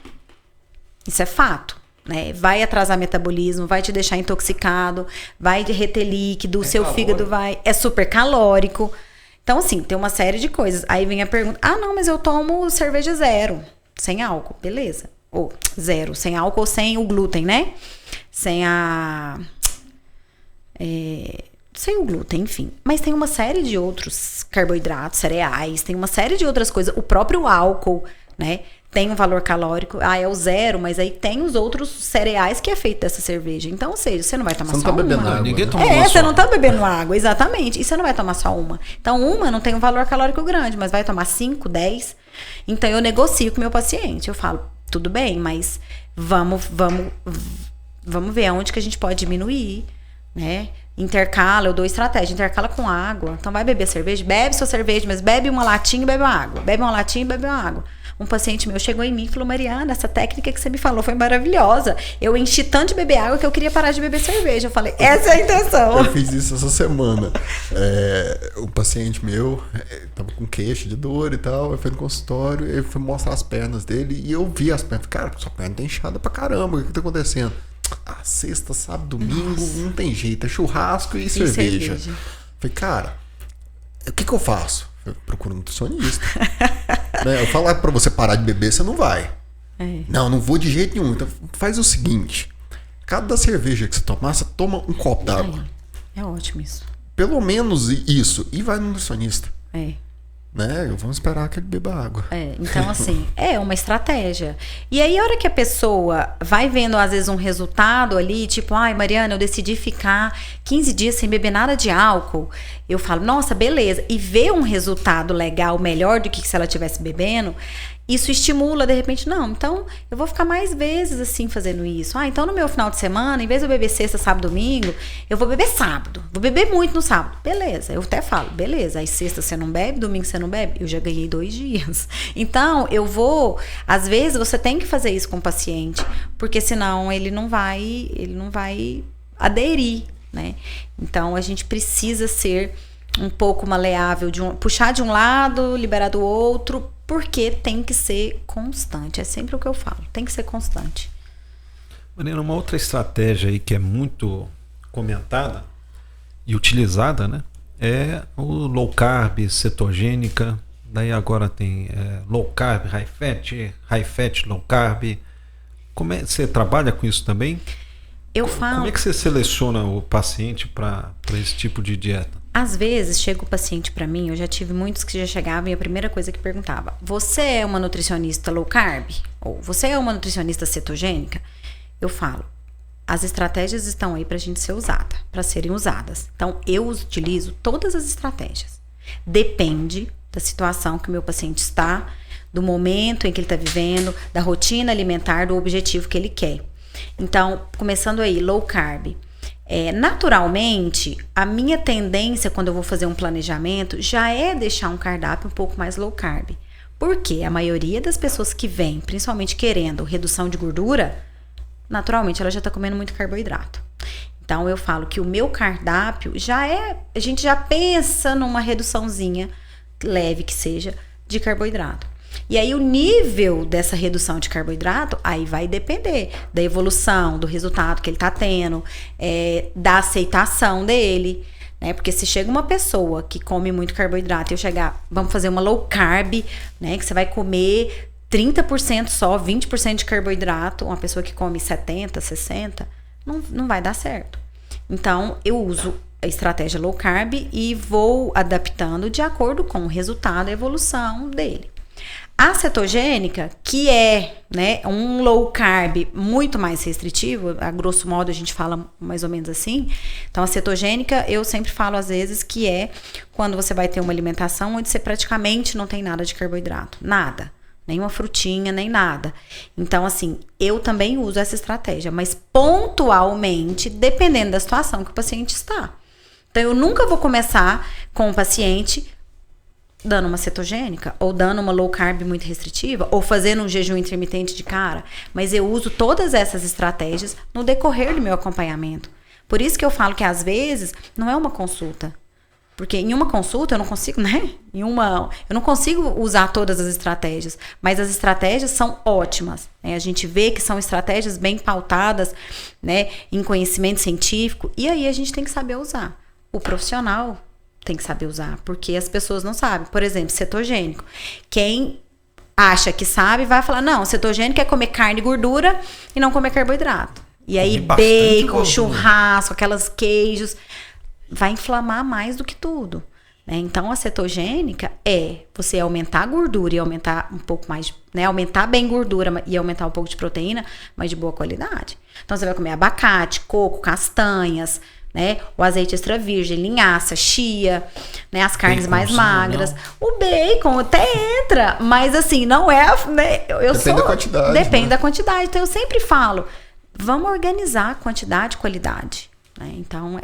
Isso é fato, né? Vai atrasar metabolismo, vai te deixar intoxicado, vai reter líquido, o seu fígado é super calórico. Então, assim, tem uma série de coisas. Aí vem a pergunta, não, mas eu tomo cerveja 0, sem álcool, beleza. Ou 0, sem álcool ou sem o glúten, né? Sem o glúten, enfim. Mas tem uma série de outros carboidratos, cereais, tem uma série de outras coisas. O próprio álcool, né? Tem um valor calórico. É o 0, mas aí tem os outros cereais que é feito dessa cerveja. Então, ou seja, você não vai tomar só uma. Você não tá bebendo água.
Ninguém toma uma
você não tá bebendo água, exatamente. E você não vai tomar só uma. Então, uma não tem um valor calórico grande, mas vai tomar 5, 10. Então, eu negocio com o meu paciente. Eu falo, tudo bem, mas vamos ver aonde que a gente pode diminuir, né? intercala, eu dou estratégia, intercala com água. Então vai beber cerveja, bebe sua cerveja, mas bebe uma latinha e bebe uma água. Bebe uma latinha e bebe uma água. Um paciente meu chegou em mim e falou, Mariana, essa técnica que você me falou foi maravilhosa. Eu enchi tanto de beber água que eu queria parar de beber cerveja. Eu falei, essa é a intenção.
Eu fiz isso essa semana. O paciente meu tava com queixa de dor e tal, eu fui no consultório, ele foi mostrar as pernas dele e eu vi as pernas. Cara, sua perna tá inchada pra caramba, o que tá acontecendo? Sexta, sábado, domingo, não tem jeito, é churrasco e cerveja. Falei, cara, o que eu faço? Eu procuro um nutricionista. Né? Eu falar pra você parar de beber, você não vai. Não vou de jeito nenhum. Então faz o seguinte: cada cerveja que você tomar, você toma um copo d'água.
É ótimo isso.
Pelo menos isso. E vai no nutricionista. Né? Vamos esperar que ele beba água.
Então, assim, é uma estratégia. E aí, a hora que a pessoa vai vendo, às vezes, um resultado ali, tipo, ai, Mariana, eu decidi ficar 15 dias sem beber nada de álcool. Eu falo, nossa, beleza. E ver um resultado legal, melhor do que se ela estivesse bebendo, isso estimula, de repente, não, então eu vou ficar mais vezes assim fazendo isso. Então no meu final de semana, em vez de eu beber sexta, sábado, domingo, eu vou beber sábado. Vou beber muito no sábado. Beleza, eu até falo, beleza, aí sexta você não bebe, domingo você não bebe. Eu já ganhei 2 dias. Então eu vou, às vezes você tem que fazer isso com o paciente, porque senão ele não vai aderir, né? Então a gente precisa ser um pouco maleável, puxar de um lado, liberar do outro, porque tem que ser constante. É sempre o que eu falo, tem que ser constante.
Mariana, uma outra estratégia aí que é muito comentada e utilizada, né, é o low carb, cetogênica. Daí agora tem low carb, high fat, low carb. Você trabalha com isso também?
Eu falo.
Como é que você seleciona o paciente para esse tipo de dieta?
Às vezes chega o paciente para mim, eu já tive muitos que já chegavam e a primeira coisa que perguntava: você é uma nutricionista low carb? Ou você é uma nutricionista cetogênica? Eu falo, as estratégias estão aí pra gente ser usada, para serem usadas. Então eu utilizo todas as estratégias. Depende da situação que o meu paciente está, do momento em que ele está vivendo, da rotina alimentar, do objetivo que ele quer. Então, começando aí, low carb. Naturalmente, a minha tendência quando eu vou fazer um planejamento já é deixar um cardápio um pouco mais low carb. Porque a maioria das pessoas que vem, principalmente querendo redução de gordura, naturalmente ela já está comendo muito carboidrato. Então eu falo que o meu cardápio a gente já pensa numa reduçãozinha, leve que seja, de carboidrato. E aí o nível dessa redução de carboidrato, aí vai depender da evolução, do resultado que ele tá tendo, da aceitação dele, né? Porque se chega uma pessoa que come muito carboidrato e eu chegar, vamos fazer uma low carb, né? Que você vai comer 30% só, 20% de carboidrato, uma pessoa que come 70, 60, não vai dar certo. Então, eu uso a estratégia low carb e vou adaptando de acordo com o resultado, a evolução dele. A cetogênica, que é, né, um low carb muito mais restritivo, a grosso modo a gente fala mais ou menos assim. Então a cetogênica eu sempre falo às vezes que é quando você vai ter uma alimentação onde você praticamente não tem nada de carboidrato, nada, nenhuma frutinha, nem nada. Então assim, eu também uso essa estratégia, mas pontualmente, dependendo da situação que o paciente está. Então eu nunca vou começar com o paciente dando uma cetogênica, ou dando uma low carb muito restritiva, ou fazendo um jejum intermitente de cara, mas eu uso todas essas estratégias no decorrer do meu acompanhamento. Por isso que eu falo que às vezes não é uma consulta, porque em uma consulta eu não consigo, né? Eu não consigo usar todas as estratégias, mas as estratégias são ótimas, né? A gente vê que são estratégias bem pautadas, né, em conhecimento científico, e aí a gente tem que saber usar. O profissional tem que saber usar, porque as pessoas não sabem. Por exemplo, cetogênico. Quem acha que sabe vai falar, não, cetogênico é comer carne e gordura e não comer carboidrato. E aí bacon, churrasco, aquelas queijos, vai inflamar mais do que tudo, né? Então a cetogênica é você aumentar a gordura e aumentar um pouco mais, né? Aumentar bem gordura e aumentar um pouco de proteína, mas de boa qualidade. Então você vai comer abacate, coco, castanhas, né? O azeite extra virgem, linhaça, chia, né? As carnes mais magras. O bacon até entra, mas assim, não é, né?
Depende da quantidade.
Depende da quantidade. Então eu sempre falo, vamos organizar quantidade e qualidade. né? Então,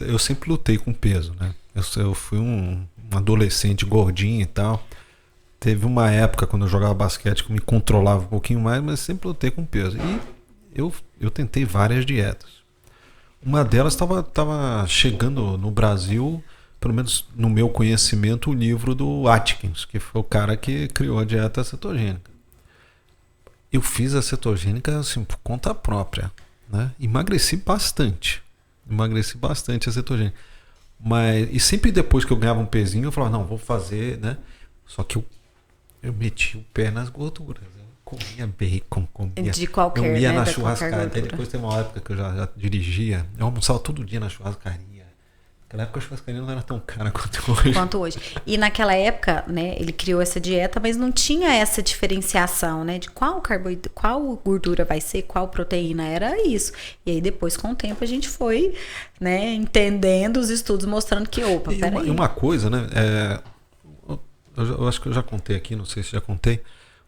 Eu sempre lutei com peso, né? Eu fui um adolescente gordinho e tal. Teve uma época quando eu jogava basquete que eu me controlava um pouquinho mais, mas sempre lutei com peso. E eu tentei várias dietas. Uma delas estava chegando no Brasil, pelo menos no meu conhecimento, o livro do Atkins, que foi o cara que criou a dieta cetogênica. Eu fiz a cetogênica assim, por conta própria, né? Emagreci bastante a cetogênica. E sempre depois que eu ganhava um pezinho, eu falava, não, vou fazer, né? Só que eu meti o pé nas gorduras. Eu comia bacon,
de qualquer,
eu ia
né,
na
da
churrascaria.
qualquer gordura.
Depois teve uma época que eu já dirigia. Eu almoçava todo dia na churrascaria. Naquela época a churrascaria não era tão cara quanto hoje.
E naquela época, né, ele criou essa dieta, mas não tinha essa diferenciação, né, de qual gordura vai ser, qual proteína, era isso. E aí depois, com o tempo, a gente foi, né, entendendo os estudos, mostrando que, opa, peraí.
E uma coisa, né, eu acho que eu já contei aqui, não sei se já contei,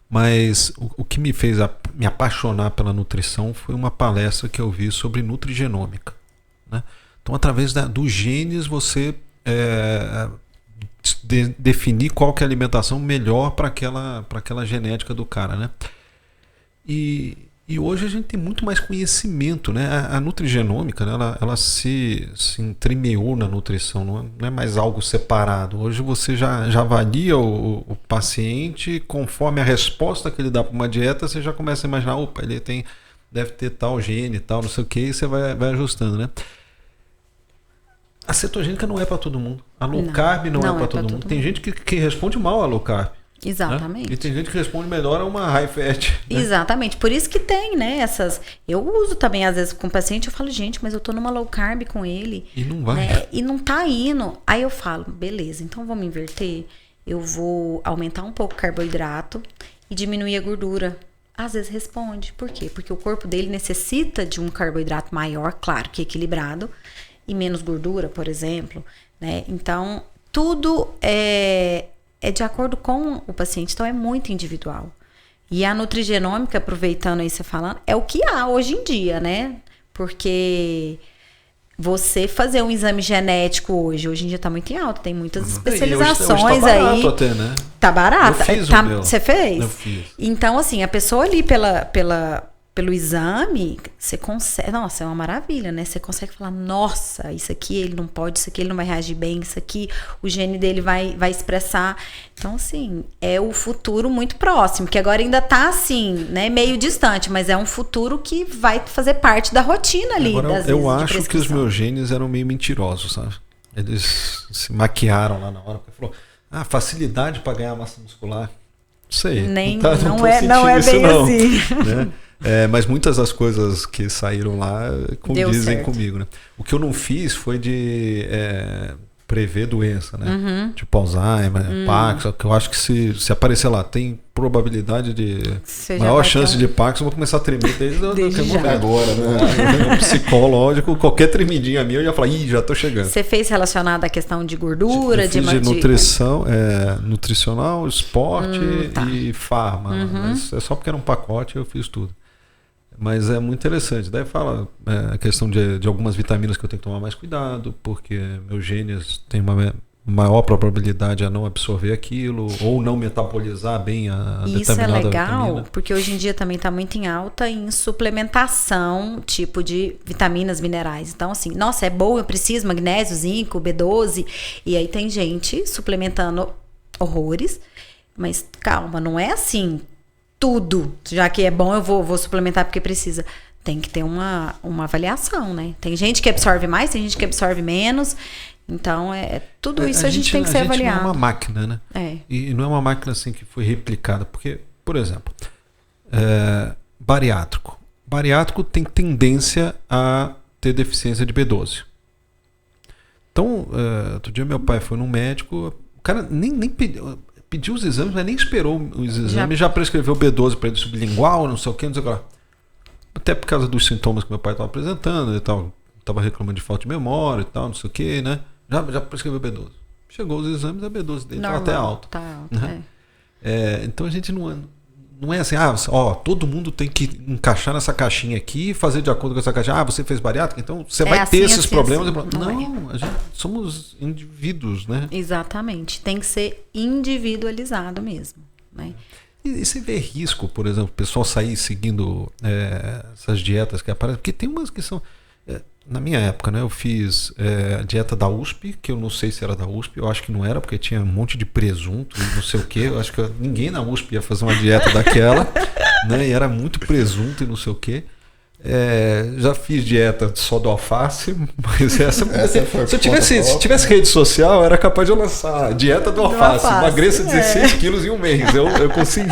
mas o que me fez me apaixonar pela nutrição foi uma palestra que eu vi sobre nutrigenômica, né? Então, através dos genes, você definir qual que é a alimentação melhor para aquela genética do cara, né? E hoje a gente tem muito mais conhecimento, né? A nutrigenômica, né? ela se entremeou na nutrição, não é mais algo separado. Hoje você já avalia o paciente, conforme a resposta que ele dá para uma dieta, você já começa a imaginar, opa, ele deve ter tal gene, tal, não sei o que, e você vai ajustando, né? A cetogênica não é para todo mundo. A low carb não é para todo mundo. Tem gente que responde mal a low carb.
Exatamente.
Né? E tem gente que responde melhor a uma high fat. Né?
Exatamente. Por isso que tem, né, essas... Eu uso também, às vezes, com o paciente, eu falo, gente, mas eu tô numa low carb com ele.
E não vai.
Né? E não tá indo. Aí eu falo, beleza, então vamos inverter. Eu vou aumentar um pouco o carboidrato e diminuir a gordura. Às vezes responde. Por quê? Porque o corpo dele necessita de um carboidrato maior, claro que equilibrado, e menos gordura, por exemplo, né? Então, tudo é de acordo com o paciente, então é muito individual. E a nutrigenômica, aproveitando aí você falando, é o que há hoje em dia, né? Porque você fazer um exame genético hoje em dia tá muito em alta, tem muitas especializações
hoje tá barato
aí.
Até, né?
Tá barato.
Eu fiz o meu.
Você fez?
Eu fiz.
Então, assim, a pessoa ali pelo exame, você consegue... Nossa, é uma maravilha, né? Você consegue falar, nossa, isso aqui ele não pode, isso aqui ele não vai reagir bem, isso aqui o gene dele vai expressar. Então, assim, é o futuro muito próximo, que agora ainda tá, assim, né, meio distante, mas é um futuro que vai fazer parte da rotina ali.
Agora, eu acho que os meus genes eram meio mentirosos, sabe? Eles se maquiaram lá na hora, porque falou, facilidade para ganhar massa muscular. Não sei.
Não é bem assim.
Né? Mas muitas das coisas que saíram lá condizem comigo, né? O que eu não fiz foi de prever doença, né? Uhum. Tipo Alzheimer, Parkinson, que eu acho que se aparecer lá, tem probabilidade de... maior chance de Parkinson, eu vou começar a tremer desde agora, né? Psicológico, qualquer tremidinha minha, eu já falo, já tô chegando.
Você fez relacionado à questão de gordura?
De nutrição, nutricional, esporte e farma. Mas é só porque era um pacote, eu fiz tudo. Mas é muito interessante. Daí fala a questão de algumas vitaminas que eu tenho que tomar mais cuidado, porque meus genes têm uma maior probabilidade a não absorver aquilo, ou não metabolizar bem a determinada vitamina. Isso é legal,
porque hoje em dia também está muito em alta em suplementação, tipo de vitaminas, minerais. Então, assim, nossa, é bom, eu preciso magnésio, zinco, B12. E aí tem gente suplementando horrores, mas calma, não é assim... Tudo, já que é bom, eu vou suplementar porque precisa. Tem que ter uma avaliação, né? Tem gente que absorve mais, tem gente que absorve menos. Então, tudo isso a gente tem que ser avaliado.
Não é uma máquina, né? E não é uma máquina assim que foi replicada. Porque, por exemplo, bariátrico. Bariátrico tem tendência a ter deficiência de B12. Então, outro dia meu pai foi num médico, o cara nem pediu os exames, mas nem esperou os exames, já prescreveu B12 para ele sublingual, não sei o que, não sei o que lá. Até por causa dos sintomas que meu pai estava apresentando e tal, estava reclamando de falta de memória e tal, não sei o que, né? Já prescreveu B12. Chegou os exames, a B12 dele estava até alta.
Tá alta,
né? Então a gente não não é assim, todo mundo tem que encaixar nessa caixinha aqui e fazer de acordo com essa caixinha. Você fez bariátrica, então você vai ter esses problemas. Não, a gente somos indivíduos, né?
Exatamente. Tem que ser individualizado mesmo, né?
E você vê risco, por exemplo, o pessoal sair seguindo essas dietas que aparecem? Porque tem umas que são... na minha época, né, eu fiz a dieta da USP, que eu não sei se era da USP, eu acho que não era, porque tinha um monte de presunto e não sei o quê. Eu acho que ninguém na USP ia fazer uma dieta daquela, né, e era muito presunto e não sei o quê. Já fiz dieta só do alface, mas essa se eu tivesse rede social, era capaz de eu lançar dieta do alface. Emagreça 16 quilos em um mês. Eu consegui.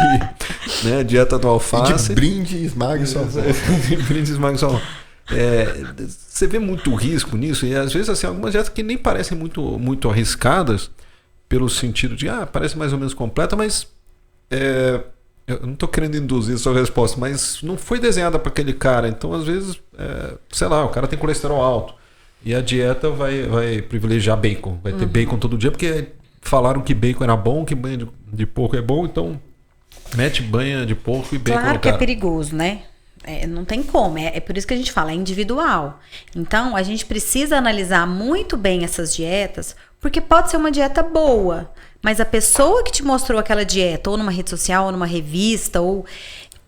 Né? Dieta do alface.
E de brinde, esmague sua avó.
Brinde, esmague sua avó. Você vê muito risco nisso, e às vezes assim, algumas dietas que nem parecem muito arriscadas, pelo sentido de, parece mais ou menos completa, mas eu não estou querendo induzir a sua resposta, mas não foi desenhada para aquele cara. Então, às vezes, sei lá, o cara tem colesterol alto e a dieta vai privilegiar bacon. Vai ter bacon todo dia, porque falaram que bacon era bom, que banha de porco é bom, então mete banha de porco e bacon.
Claro que é perigoso, né? Não tem como, é por isso que a gente fala, é individual. Então, a gente precisa analisar muito bem essas dietas, porque pode ser uma dieta boa, mas a pessoa que te mostrou aquela dieta, ou numa rede social, ou numa revista, ou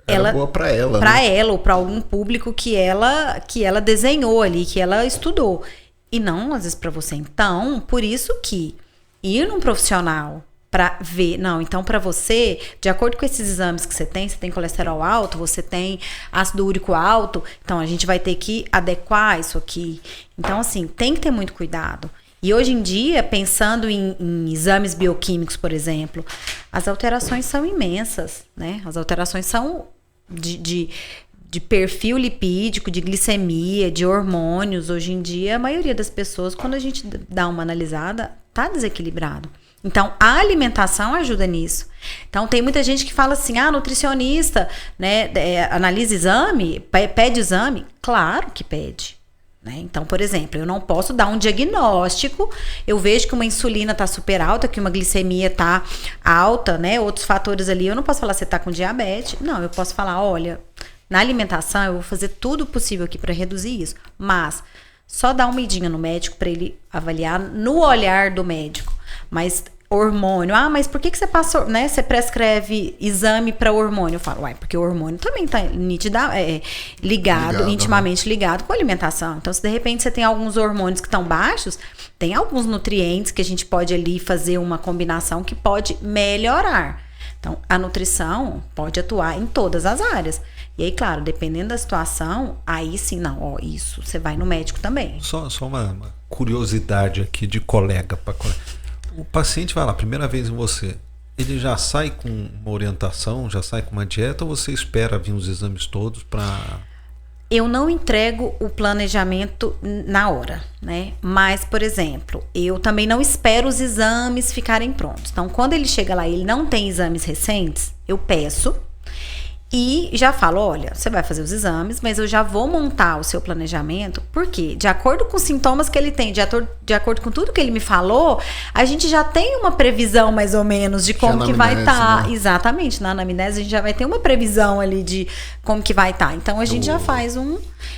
era boa para ela,
para ela, ou para algum público que ela desenhou ali, que ela estudou, e não às vezes para você. Então, por isso que ir num profissional para ver, não, então para você, de acordo com esses exames que você tem colesterol alto, você tem ácido úrico alto, então a gente vai ter que adequar isso aqui. Então, assim, tem que ter muito cuidado. E hoje em dia, pensando em exames bioquímicos, por exemplo, as alterações são imensas, né? As alterações são de perfil lipídico, de glicemia, de hormônios. Hoje em dia, a maioria das pessoas, quando a gente dá uma analisada, tá desequilibrado. Então, a alimentação ajuda nisso. Então, tem muita gente que fala assim, nutricionista, né, analisa exame, pede exame. Claro que pede. Né? Então, por exemplo, eu não posso dar um diagnóstico, eu vejo que uma insulina está super alta, que uma glicemia está alta, né, outros fatores ali, eu não posso falar você está com diabetes. Não, eu posso falar, olha, na alimentação eu vou fazer tudo possível aqui para reduzir isso. Mas só dar uma medinha no médico para ele avaliar no olhar do médico. Mas hormônio, mas por que você passa, né? Você prescreve exame para hormônio? Eu falo, porque o hormônio também está ligado, intimamente ligado com a alimentação. Então, se de repente você tem alguns hormônios que estão baixos, tem alguns nutrientes que a gente pode ali fazer uma combinação que pode melhorar. Então, a nutrição pode atuar em todas as áreas. E aí, claro, dependendo da situação, aí sim, isso, você vai no médico também.
Só uma curiosidade aqui de colega para colega. O paciente vai lá, primeira vez em você, ele já sai com uma orientação, já sai com uma dieta, ou você espera vir os exames todos para...
Eu não entrego o planejamento na hora, né? Mas, por exemplo, eu também não espero os exames ficarem prontos. Então, quando ele chega lá e ele não tem exames recentes, eu peço e já falo, olha, você vai fazer os exames, mas eu já vou montar o seu planejamento, porque de acordo com os sintomas que ele tem, de acordo com tudo que ele me falou, a gente já tem uma previsão mais ou menos de como que vai estar. Né? Exatamente, na anamnese a gente já vai ter uma previsão ali de como que vai estar. Então a gente já faz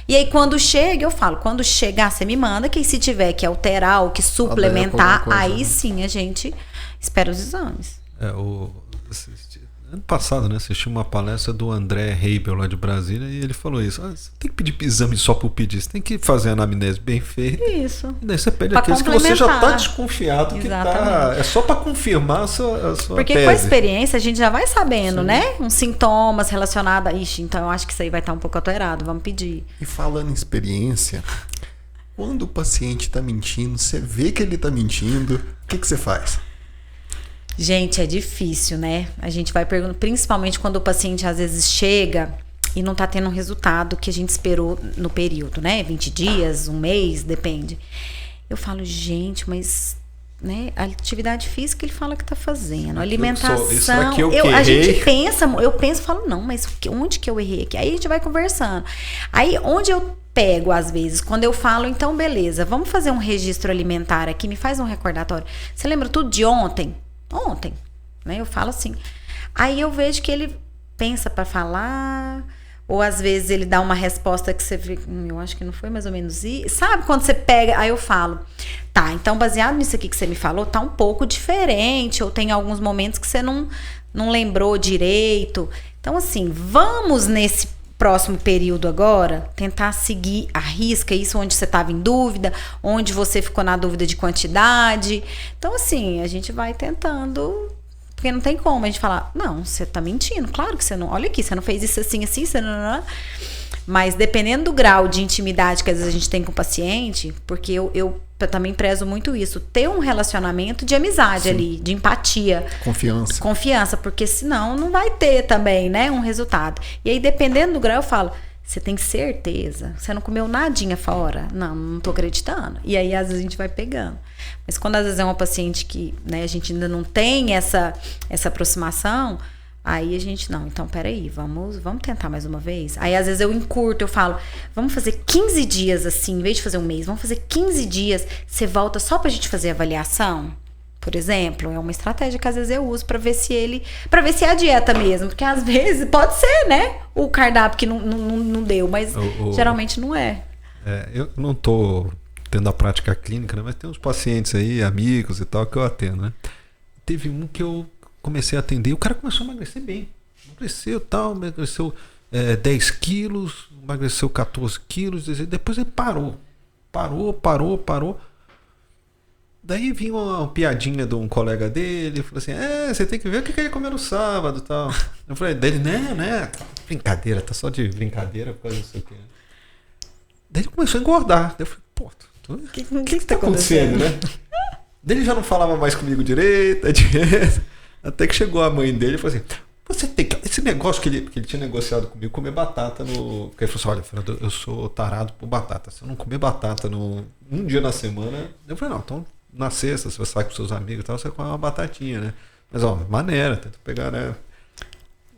E aí quando chega, eu falo, quando chegar você me manda, que se tiver que alterar ou que suplementar, aí sim a gente espera os exames.
Ano passado, né, assisti uma palestra do André Heibel lá de Brasília e ele falou isso. Você tem que pedir exame só por pedir, você tem que fazer a anamnese bem feita.
Isso.
E daí você pede aqueles que você já está desconfiado que tá. É só para confirmar a sua
Porque
tese.
Com a experiência a gente já vai sabendo, né? Uns sintomas relacionados a isso. Então eu acho que isso aí vai estar um pouco alterado. Vamos pedir.
E falando em experiência, quando o paciente está mentindo, você vê que ele está mentindo, o que você faz?
Gente, é difícil, né? A gente vai perguntar, principalmente quando o paciente às vezes chega e não tá tendo um resultado que a gente esperou no período, né? 20 dias, um mês, depende. Eu falo, gente, mas né, a atividade física ele fala que tá fazendo, a alimentação. A gente pensa, eu penso e falo, não, mas onde que eu errei aqui? Aí a gente vai conversando. Aí onde eu pego, às vezes, quando eu falo, então beleza, vamos fazer um registro alimentar aqui, me faz um recordatório. Você lembra tudo de ontem? Ontem, né? Eu falo assim. Aí eu vejo que ele pensa para falar, ou às vezes ele dá uma resposta que você vê, eu acho que não foi mais ou menos isso. Sabe quando você pega, aí eu falo, tá, então baseado nisso aqui que você me falou, tá um pouco diferente, ou tem alguns momentos que você não lembrou direito. Então, assim, vamos nesse próximo período agora tentar seguir a risca isso onde você estava em dúvida, onde você ficou na dúvida de quantidade. Então, assim, a gente vai tentando, porque não tem como a gente falar, não, você tá mentindo, claro que você não, olha aqui, você não fez isso assim, assim, você não. Mas dependendo do grau de intimidade que às vezes a gente tem com o paciente, porque eu também prezo muito isso, ter um relacionamento de amizade ali, de empatia. Confiança, porque senão não vai ter também, né, um resultado. E aí, dependendo do grau, eu falo, você tem certeza? Você não comeu nadinha fora? Não tô acreditando. E aí, às vezes, a gente vai pegando. Mas quando, às vezes, é uma paciente que, né, a gente ainda não tem essa aproximação, aí a gente, não, então peraí, vamos tentar mais uma vez. Aí às vezes eu encurto, eu falo, vamos fazer 15 dias assim, em vez de fazer um mês, vamos fazer 15 dias, você volta só pra gente fazer avaliação, por exemplo. É uma estratégia que às vezes eu uso pra ver se é a dieta mesmo, porque às vezes pode ser, né, o cardápio que não deu, mas geralmente não é.
Eu não tô tendo a prática clínica, né, mas tem uns pacientes aí, amigos e tal, que eu atendo, né. Teve um que eu comecei a atender, o cara começou a emagrecer bem. Emagreceu 10 quilos, emagreceu 14 quilos, depois ele parou. Daí vinha uma piadinha de um colega dele, falou assim, você tem que ver o que ele comeu no sábado e tal. Eu falei, dele, né, brincadeira, tá só de brincadeira, coisa não sei o que. Daí ele começou a engordar. Daí eu falei, pô, o que tá acontecendo, né? Daí ele já não falava mais comigo direito, até que chegou a mãe dele e falou assim, você tem que... Esse negócio que ele tinha negociado comigo, comer batata no... Porque ele falou assim, olha, Fernando, eu sou tarado por batata. Se eu não comer batata um dia na semana... Eu falei, não, então na sexta, se você sai com seus amigos e tal, você come uma batatinha, né? Mas, ó, maneira, tenta pegar, né?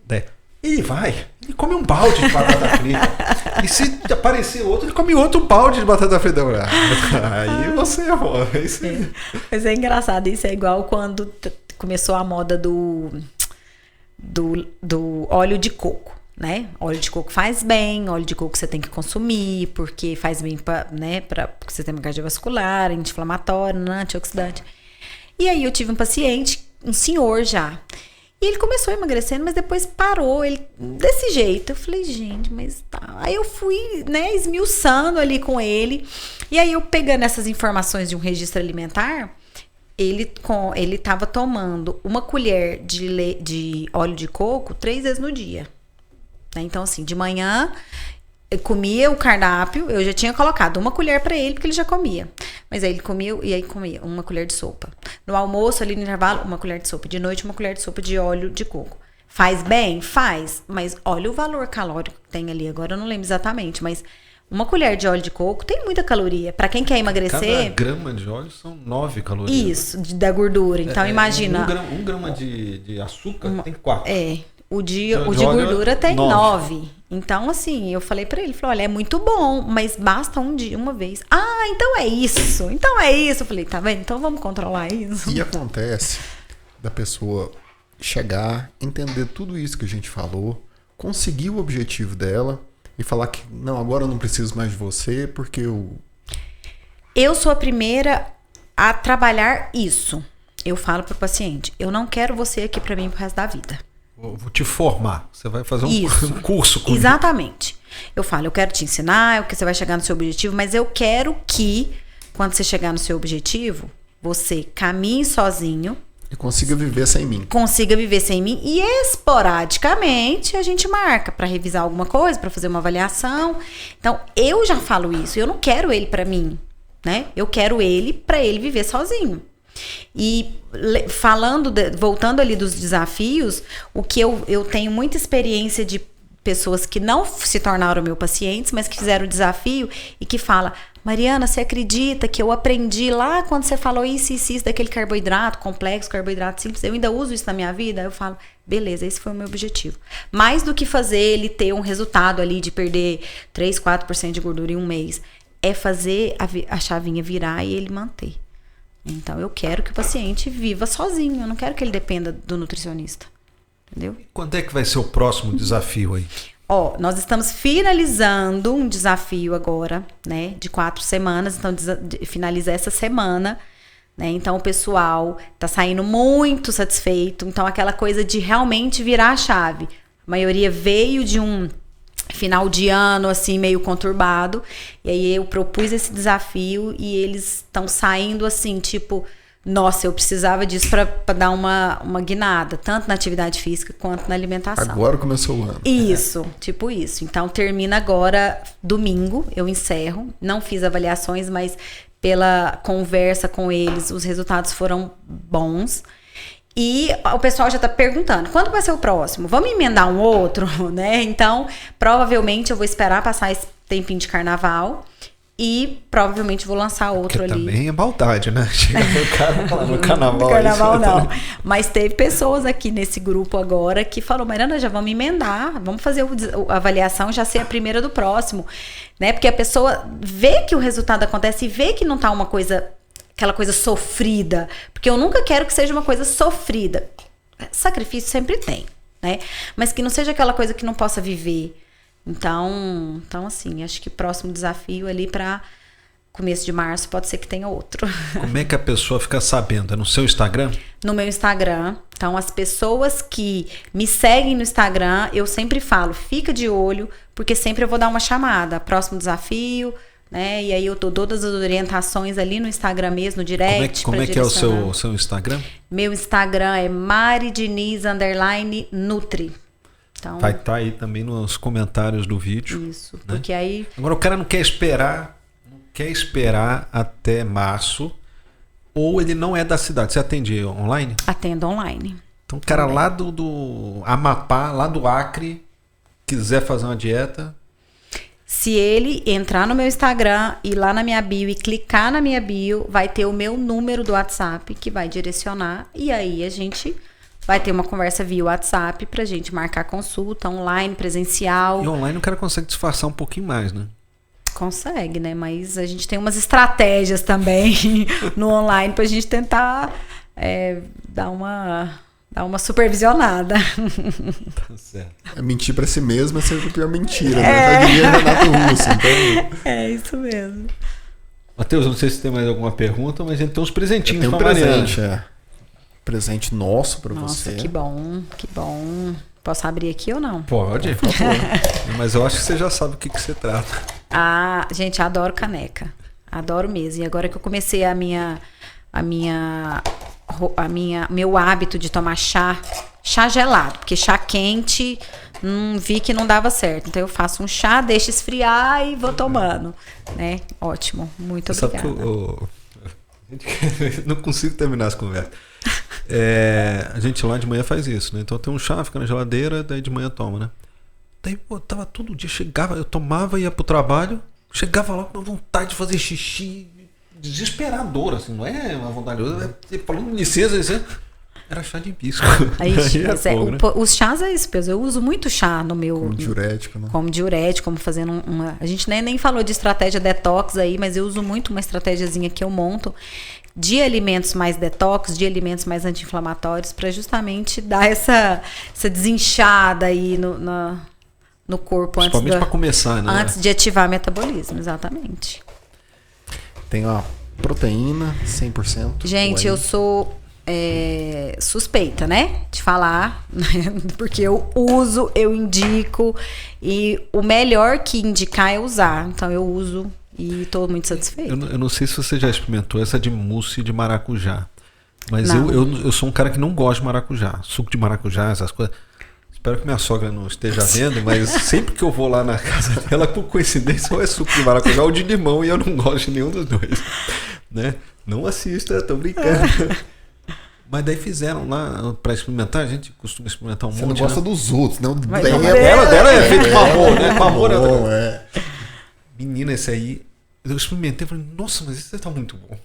Daí, ele come um balde de batata frita. E se aparecer outro, ele come outro balde de batata frita. Aí você errou.
Mas é engraçado, isso é igual quando começou a moda do óleo de coco, né? Óleo de coco faz bem, óleo de coco você tem que consumir, porque faz bem para, né, para o sistema cardiovascular, anti-inflamatório, antioxidante. E aí eu tive um paciente, um senhor já, e ele começou emagrecendo, mas depois parou, ele desse jeito. Eu falei, gente, mas tá. Aí eu fui, né, esmiuçando ali com ele, e aí eu pegando essas informações de um registro alimentar, ele estava tomando uma colher de óleo de coco 3 vezes no dia. Né? Então, assim, de manhã, eu comia o cardápio, eu já tinha colocado uma colher para ele, porque ele já comia. Mas aí ele comia, e aí comia uma colher de sopa. No almoço, ali no intervalo, uma colher de sopa. De noite, uma colher de sopa de óleo de coco. Faz bem? Faz. Mas olha o valor calórico que tem ali. Agora eu não lembro exatamente, mas... Uma colher de óleo de coco tem muita caloria. Para quem quer emagrecer...
Cada grama de óleo são 9 calorias.
Isso, da gordura. Então, imagina...
Um grama de açúcar tem 4.
O de gordura tem 9. Então, assim, eu falei para ele, olha, é muito bom, mas basta um dia, uma vez. Ah, então é isso. Eu falei, tá vendo? Então vamos controlar isso.
E acontece da pessoa chegar, entender tudo isso que a gente falou, conseguir o objetivo dela... E falar que, não, agora eu não preciso mais de você, porque eu sou a primeira a trabalhar isso. Eu falo pro paciente, eu não quero você aqui pra mim pro resto da vida.
Vou te formar. Você vai fazer um curso comigo.
Exatamente. Eu falo, eu quero te ensinar, que você vai chegar no seu objetivo, mas eu quero que, quando você chegar no seu objetivo, você caminhe sozinho.
E consiga viver sem mim.
E esporadicamente a gente marca para revisar alguma coisa, para fazer uma avaliação. Então, eu já falo isso. Eu não quero ele para mim, né? Eu quero ele para ele viver sozinho. E voltando ali dos desafios, o que eu tenho muita experiência de pessoas que não se tornaram meu pacientes, mas que fizeram o desafio e que fala... Mariana, você acredita que eu aprendi lá quando você falou isso daquele carboidrato complexo, carboidrato simples, eu ainda uso isso na minha vida? Aí eu falo, beleza, esse foi o meu objetivo. Mais do que fazer ele ter um resultado ali de perder 3, 4% de gordura em um mês, é fazer a chavinha virar e ele manter. Então, eu quero que o paciente viva sozinho, eu não quero que ele dependa do nutricionista. Entendeu?
Quando é que vai ser o próximo desafio aí?
Ó, nós estamos finalizando um desafio agora, né, de 4 semanas, então finaliza essa semana, né, então o pessoal tá saindo muito satisfeito, então aquela coisa de realmente virar a chave. A maioria veio de um final de ano, assim, meio conturbado, e aí eu propus esse desafio e eles estão saindo assim, tipo... Nossa, eu precisava disso para dar uma guinada, tanto na atividade física quanto na alimentação.
Agora começou o ano.
Isso, tipo isso. Então, termina agora, domingo, eu encerro. Não fiz avaliações, mas pela conversa com eles, os resultados foram bons. E o pessoal já tá perguntando, quando vai ser o próximo? Vamos emendar um outro, né? Então, provavelmente eu vou esperar passar esse tempinho de carnaval. E provavelmente vou lançar outro
Porque
ali.
também é maldade, né? Chega no carnaval.
No carnaval
isso,
não. Mas teve pessoas aqui nesse grupo agora que falaram, Mariana, já vamos emendar, vamos fazer a avaliação, já ser a primeira do próximo. Né? Porque a pessoa vê que o resultado acontece e vê que não tá uma coisa, aquela coisa sofrida. Porque eu nunca quero que seja uma coisa sofrida. Sacrifício sempre tem, né? Mas que não seja aquela coisa que não possa viver. Então, assim, acho que o próximo desafio ali para começo de março pode ser que tenha outro.
Como é que a pessoa fica sabendo? É no seu Instagram?
No meu Instagram. Então, as pessoas que me seguem no Instagram, eu sempre falo, fica de olho, porque sempre eu vou dar uma chamada. Próximo desafio, né? E aí eu dou todas as orientações ali no Instagram mesmo, no direct.
Como é que é o seu Instagram?
Meu Instagram é maridiniz_nutri. Então,
vai estar aí também nos comentários do vídeo.
Isso,
né?
porque aí...
Agora o cara não quer esperar até março, ou ele não é da cidade. Você atende online?
Atendo online.
Então o cara lá do Amapá, lá do Acre, quiser fazer uma dieta...
Se ele entrar no meu Instagram, ir lá na minha bio e clicar na minha bio, vai ter o meu número do WhatsApp que vai direcionar, e aí a gente... Vai ter uma conversa via WhatsApp pra gente marcar consulta online, presencial.
E online o cara consegue disfarçar um pouquinho mais, né?
Consegue, né? Mas a gente tem umas estratégias também no online pra gente tentar dar uma supervisionada.
Tá certo.
É mentir pra si mesmo é sempre a pior mentira, né? Eu diria Renato Russo, então...
É isso mesmo.
Matheus, não sei se tem mais alguma pergunta, mas a gente tem uns presentinhos
tem um
pra
presente,
Mariana.
Presente nosso pra
Nossa,
você.
que bom, que bom. Posso abrir aqui ou não?
Pode, por favor. Mas eu acho que você já sabe o que se trata.
Ah, gente, adoro caneca. Adoro mesmo. E agora que eu comecei meu hábito de tomar chá gelado, porque chá quente, vi que não dava certo. Então eu faço um chá, deixo esfriar e vou tomando, né? Ótimo, muito obrigada.
Sabe que não consigo terminar as conversas. A gente lá de manhã faz isso, né? Então tem um chá, fica na geladeira, daí de manhã toma, né? Daí, pô, tava todo dia, chegava, eu tomava, ia pro trabalho, chegava lá com uma vontade de fazer xixi desesperadora, assim, não é uma vontade, falando licença, era chá de hibisco.
Aí,
fogo, né?
Os chás é isso, eu uso muito chá no meu...
Como diurético, né?
Como diurético, como fazendo uma... A gente nem falou de estratégia detox aí, mas eu uso muito uma estratégiazinha que eu monto de alimentos mais detox, de alimentos mais anti-inflamatórios, para justamente dar essa desinchada aí no corpo
principalmente para começar, né?
Antes de ativar o metabolismo, exatamente.
Tem a proteína 100%.
Gente, eu sou suspeita, né? De falar, porque eu uso, eu indico, e o melhor que indicar é usar. Então eu uso e estou muito satisfeita.
Eu não sei se você já experimentou essa de mousse de maracujá. Mas eu sou um cara que não gosta de maracujá. Suco de maracujá, essas coisas. Espero que minha sogra não esteja vendo, mas sempre que eu vou lá na casa dela, por coincidência, ou é suco de maracujá ou de limão, e eu não gosto de nenhum dos dois. Né? Não assista, tô brincando. Mas daí fizeram lá pra experimentar, a gente costuma experimentar um monte.
Você não gosta dos outros, não?
Dela é feito com amor, né? Com amor.
Bom,
Menina, esse aí, eu experimentei e falei, nossa, mas esse tá muito bom.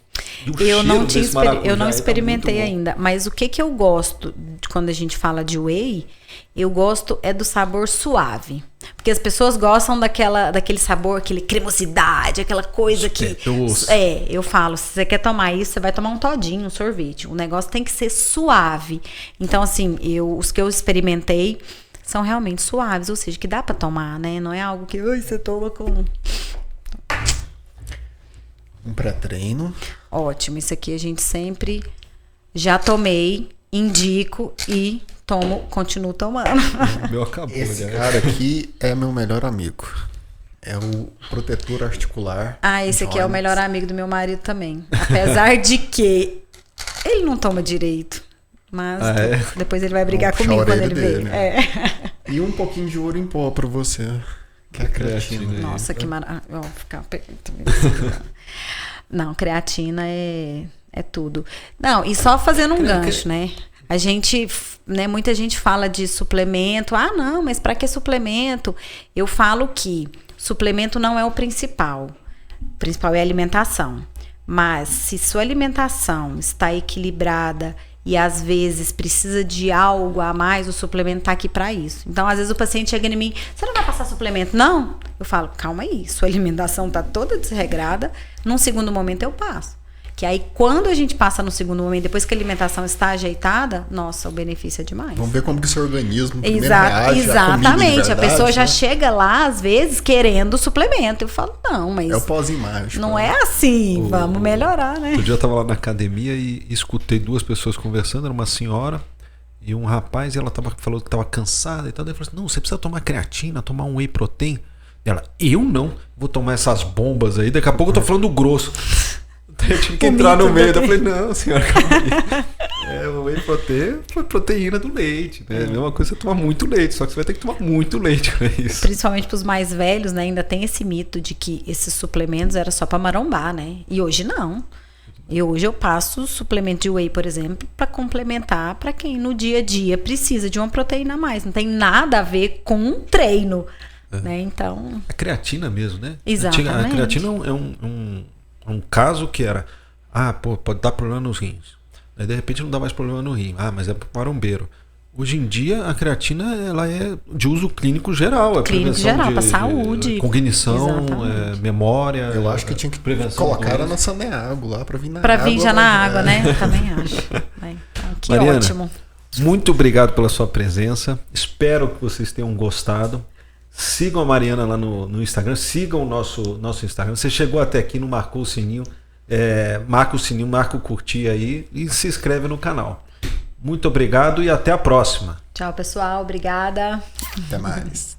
E o
Eu não,
cheiro
tinha
desse maracujá
eu não
aí tá
experimentei
muito bom.
ainda. Mas o que eu gosto quando a gente fala de whey, eu gosto é do sabor suave. Porque as pessoas gostam daquele sabor, aquele cremosidade, aquela coisa que...
doce.
Eu falo, se você quer tomar isso, você vai tomar um todinho, um sorvete. O negócio tem que ser suave. Então, assim, os que eu experimentei são realmente suaves, ou seja, que dá pra tomar, né? Não é algo que você toma com...
Um pré-treino.
Ótimo, isso aqui a gente sempre já tomei, indico e continuo tomando.
O meu acabou,
Esse
né?
cara aqui é meu melhor amigo. É o protetor articular.
Esse aqui é o
Joints.
melhor amigo do meu marido também. Apesar de que ele não toma direito. Mas depois ele vai brigar
Vamos puxar
comigo
a
quando
orelha
ele
dele,
vem.
né? E um pouquinho de ouro em pó pra você. Que é a creatina.
Nossa, que maravilha. Não, creatina é tudo. Não, e só fazendo um gancho, né? A gente, né, muita gente fala de suplemento. Ah, não, mas para que suplemento? Eu falo que suplemento não é o principal. O principal é a alimentação. Mas se sua alimentação está equilibrada e às vezes precisa de algo a mais, o suplemento está aqui para isso. Então, às vezes o paciente chega em mim, você não vai passar suplemento? Não. Eu falo, calma aí, sua alimentação está toda desregrada, num segundo momento eu passo. Que aí, quando a gente passa no segundo momento, depois que a alimentação está ajeitada, nossa, o benefício é demais.
Vamos ver como que seu organismo primeiro reage
Exatamente.
à comida de verdade,
A pessoa já
né?
chega lá, às vezes, querendo suplemento. Eu falo, não, mas
É o pós-imagem mágico.
não
né?
é assim. Vamos melhorar, né?
Outro dia eu tava lá na academia e escutei duas pessoas conversando, era uma senhora e um rapaz, e ela falou que tava cansada e tal. Daí falou assim: não, você precisa tomar creatina, tomar um whey protein. E ela, eu não, vou tomar essas bombas aí, daqui a pouco eu tô falando grosso. Daí eu tive que entrar no meio. Eu falei, não, senhora, calma aí. O whey protein foi proteína do leite, né? A mesma coisa é você tomar muito leite, só que você vai ter que tomar muito leite com isso.
Principalmente para os mais velhos, né? Ainda tem esse mito de que esses suplementos era só para marombar, né? E hoje não. E hoje eu passo suplemento de whey, por exemplo, para complementar para quem no dia a dia precisa de uma proteína a mais. Não tem nada a ver com um treino, né? Então...
A creatina mesmo, né?
Exatamente.
A creatina é um caso que era, pode dar problema nos rins. Aí de repente não dá mais problema no rim. Mas é marombeiro. Hoje em dia a creatina ela é de uso clínico geral.
Clínico geral, para saúde.
Cognição, memória.
Eu acho que tinha que colocar ela na Saneago lá para vir na água.
Para vir já na água, né?
É.
Também acho. Então, que
Mariana,
ótimo.
Muito obrigado pela sua presença. Espero que vocês tenham gostado. Sigam a Mariana lá no Instagram. Sigam o nosso Instagram. Você chegou até aqui, não marcou o sininho. Marca o sininho, marca o curtir aí e se inscreve no canal. Muito obrigado e até a próxima.
Tchau, pessoal. Obrigada.
Até mais.